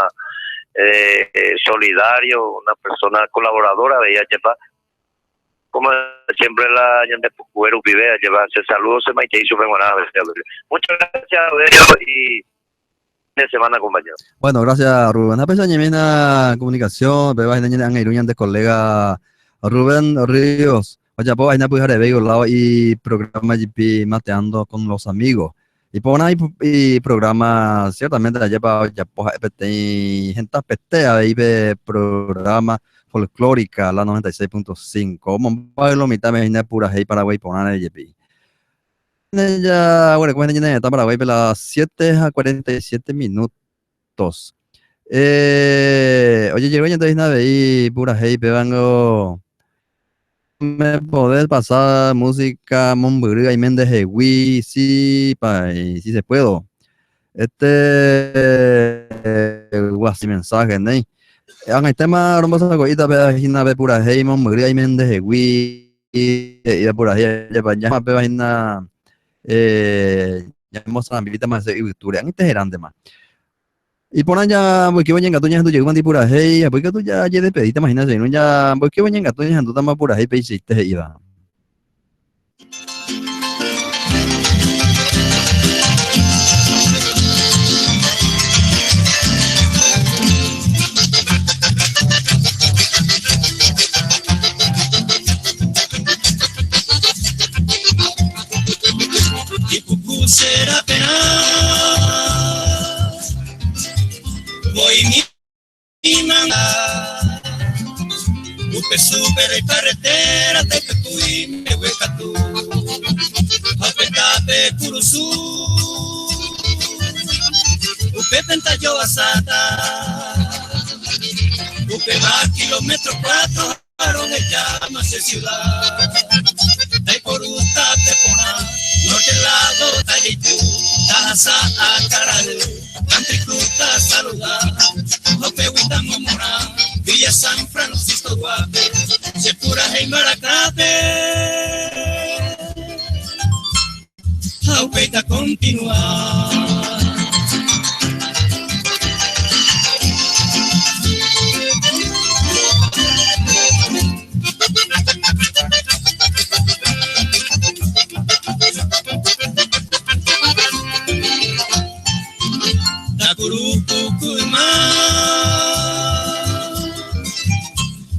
solidario, una persona colaboradora de ella llevar. Como siempre la gente puede vivir a llevarse saludos se maite y su muchas gracias y de semana compañero. Bueno, gracias Rubén. A pesar de la comunicación, pero hay una de colega Rubén Ríos. Oye, pues hay una puja de veo lado y programa GP mateando con los amigos. Y por ahí y programa ciertamente la lleva ya pues gente petea ahí ve programa folclórica la 96.5 como lo mitad me pura hey Paraguay por nada de JP. Ya bueno, como ya está Paraguay a las 7:47 minutos. Oye, llegó ya entonces nada ahí pura hey pebango. Me podés pasar música Monburga y Méndez Hewi, sí, si se puedo. Guasi mensaje, ¿no? En el tema, vamos a coger página de pura hey, Monburga y Méndez Hewi, y de pura hey, ya más página, ya vamos a la milita más de Victoria, en grande más. Y por allá, voy que vayan gatoñas tú llegan de pura hey, voy que tú ya de pedita, imagínate, no ya voy que vayan gatoñas tú también pura hey, peisiste iba. Y cucú será pena. Voy mi manga, upe super y carretera, te pecuí, me hueca tú, apetape curuzú, upe pentayo asata, upe va kilómetro 4, varón de llamas de ciudad, de coruta te pona, norte lado, tallitú, taza a caral. Antricuta saludar, Opehuita Momora, Villa San Francisco Guape, Sepura y Maracape. Aupeita continuar.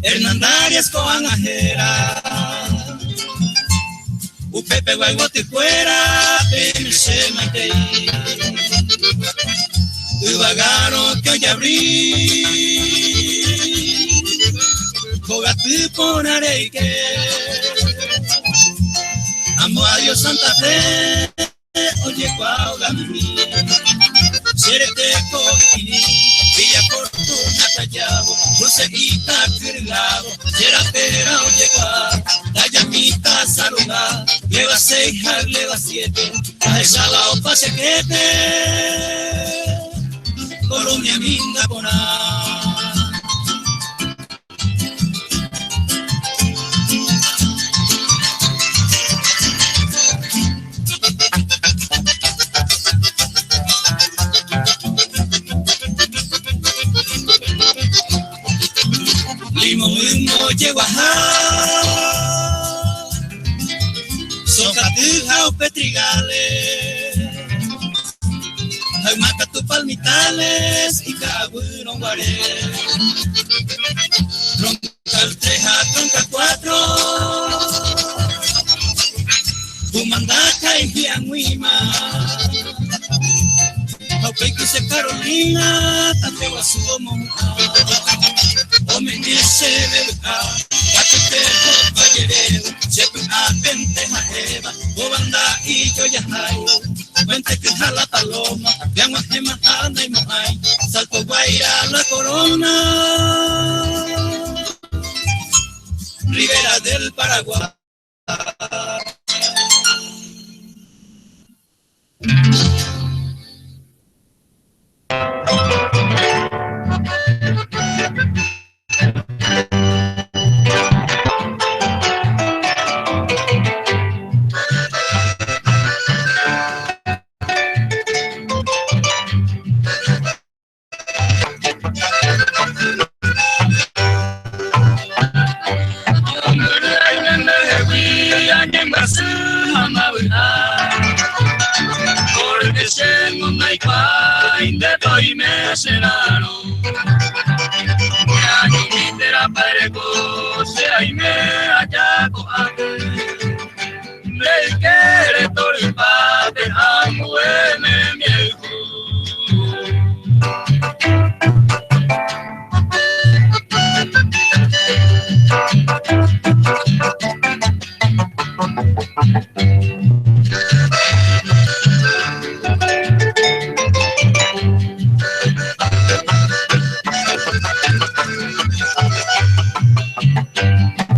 Hernandarias con ajera, Upepe guaybote fuera, PMC Maitei, Ubagaro que hoy abrí, Bogotá por Areque, amo a Dios Santa Fe, oye Guaugamí. Sereteco, Villa Fortuna, Tallabo, Dulceguita, Kirlabo, Serapera, Ollegua, Tayamita, Saludá, Leva 6, Leva 7, Aesaba, Pasequete, Colombia, Minga, Coná. Yeguajá, Socatija o Petrigales, Jaimacatu Palmitales y Caburón Guaré, Troncal 3 a Troncal 4, Humandaca y Gianhuima, Soy que se Carolina, tateo a su monja. Omeniese bebuka, patutero fallereo, siempre apente majeva, o banda y yo ya hay. Cuente que jala paloma, vean a gema, anda y mojay, salto guaira la corona. Ribera del Paraguay. Porque se no hay pain de toy me serano ya ni tera parego se ay me allá co ate le quiere tor pate amueme viejo.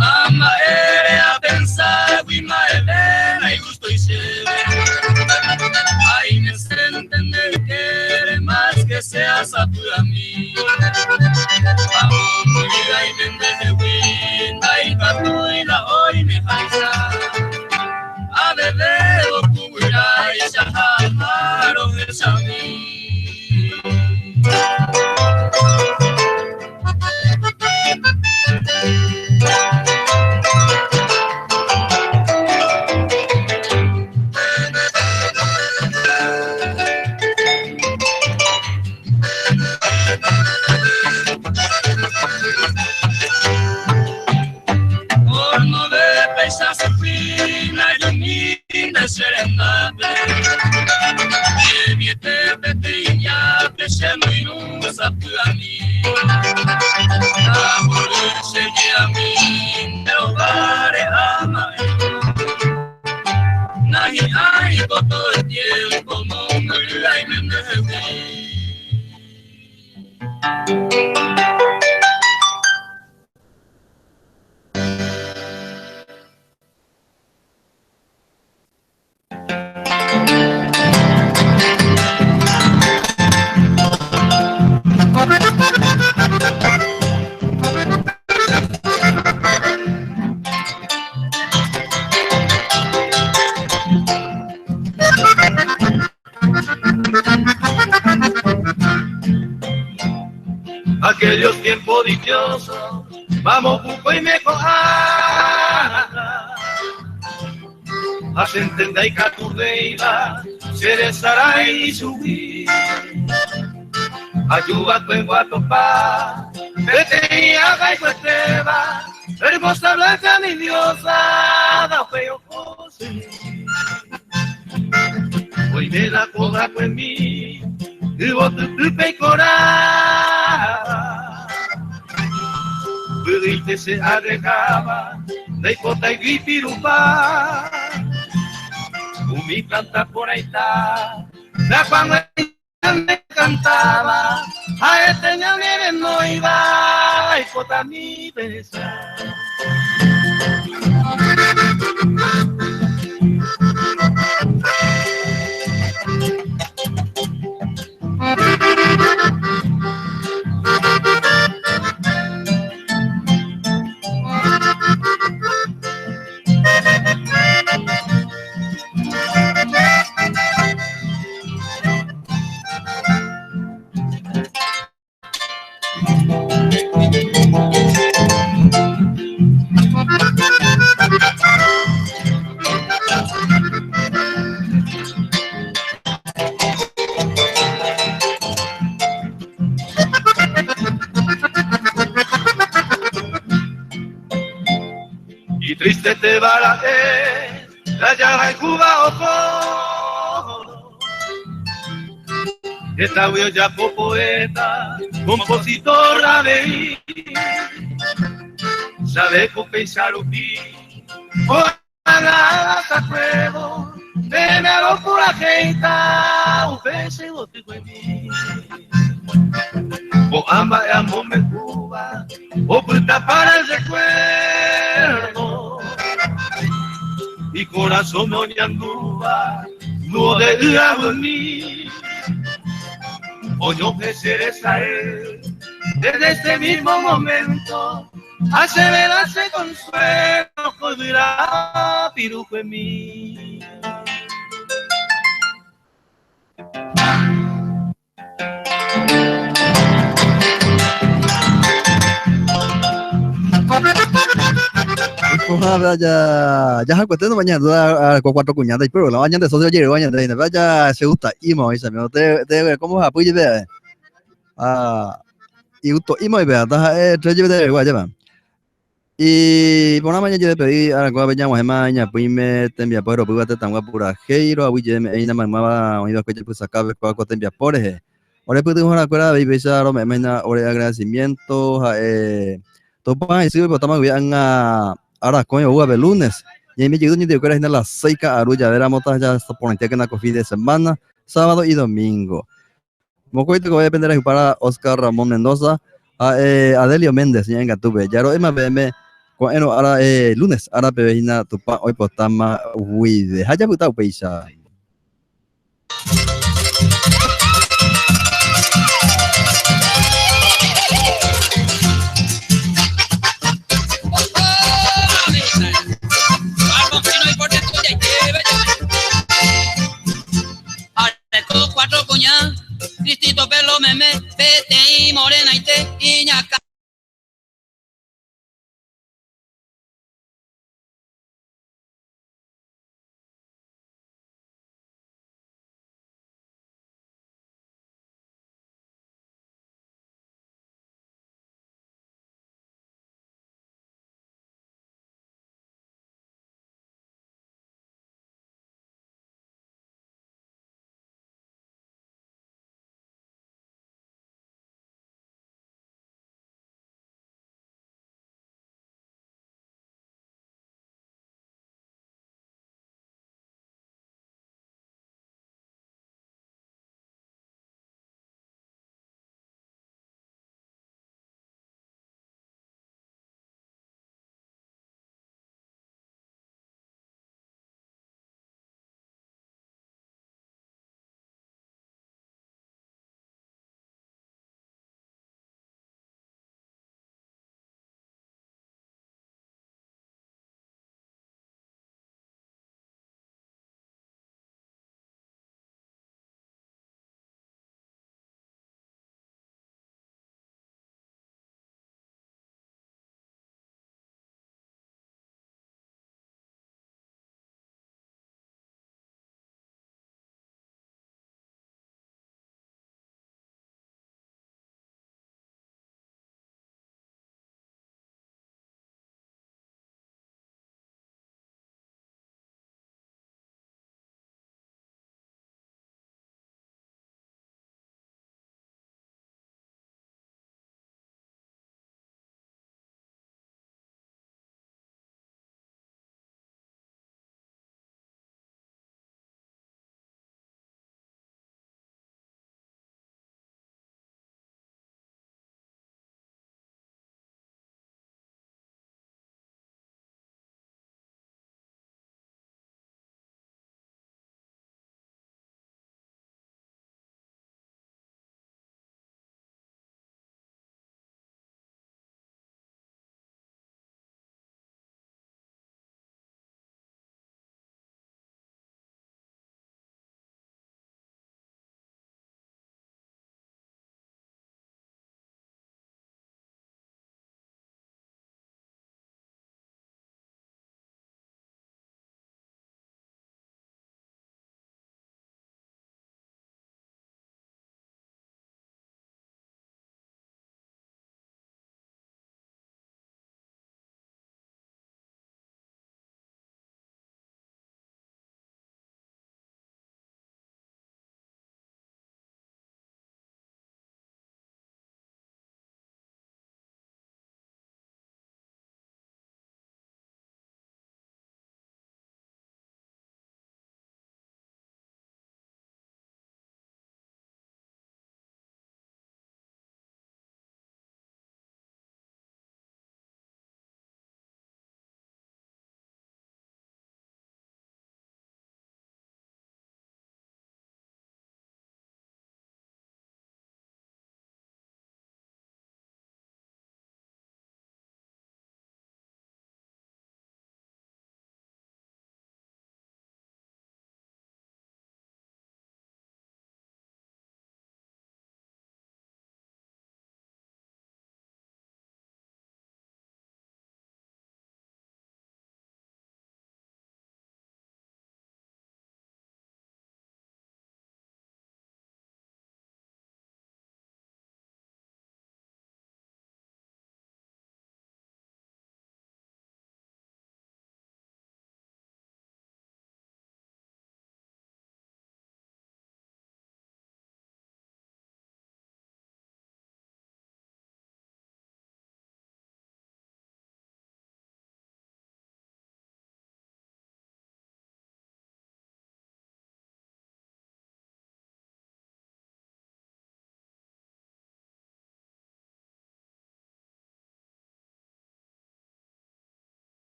Ama ere a pensar y maelena y gusto y se ay me sé entender que eres más que seas a tu amigo. Vamos vida y vende de winda y pato y la hoy me jaisa a beber o cubrirá y se ajamaron de samí. Horno de pesas fina y unida serenate y mi tepe tiña te lleno y nunca sapuda mí a volverse a mí de hogares ama nadie hay por todo el tiempo como un y me dejé. Aquellos tiempos dichosos, vamos buco y me coja. Hacen tenda y caturdeida, se deshará y subir. Ayuda tu enguato pa, vete y haga y cuesteba, hermosa blanca mi diosa, da feo José. Hoy me la coja en mí, y vos tu pecora. Pudiste se agregaba, de hipota y vipirupa. Mi planta por ahí está, la cuando me cantaba, a este ñamere no iba, hipota mi besa. Y triste te balagué, la llaga en Cuba ojo. Esta voy ya poeta, compositor de sabe compensar o pi, o nada ta pruebo, de me lo por la gente, o pese o te cuemi. O ama e amor me cuba, o puta para el recuerdo, y corazón no anduva, no de agonía. Hoy yo ofreceré a él, desde este mismo momento, hace velarse consuelo, colgará pirujo en mí. Ya cuestión mañana a cuatro cuñadas pero la mañana de socio ayer mañana de vaya se gusta imo esa me te cómo apoye ve y gusto imo y ve tres lleve de guaya y por la mañana yo le pedí a la cual veníamos mañana pues me te envía por pues te tan pura heiro a wille me ina mamá oído que pues acabe con te envía por ahora pues tengo una cuerda de besar me mena ore agradecimiento topa y sigo estamos bien ahora coño hubo el lunes y me llegó ni de que era las 6 a Arulla ver a motas ya ponente que en la fin de semana sábado y domingo mocoito que voy a depender para Oscar Ramón Mendoza a Adelio Méndez ya en Gatube ya lo MBM con ahora lunes ahora peina tupa hoy potama huide haya puta peisa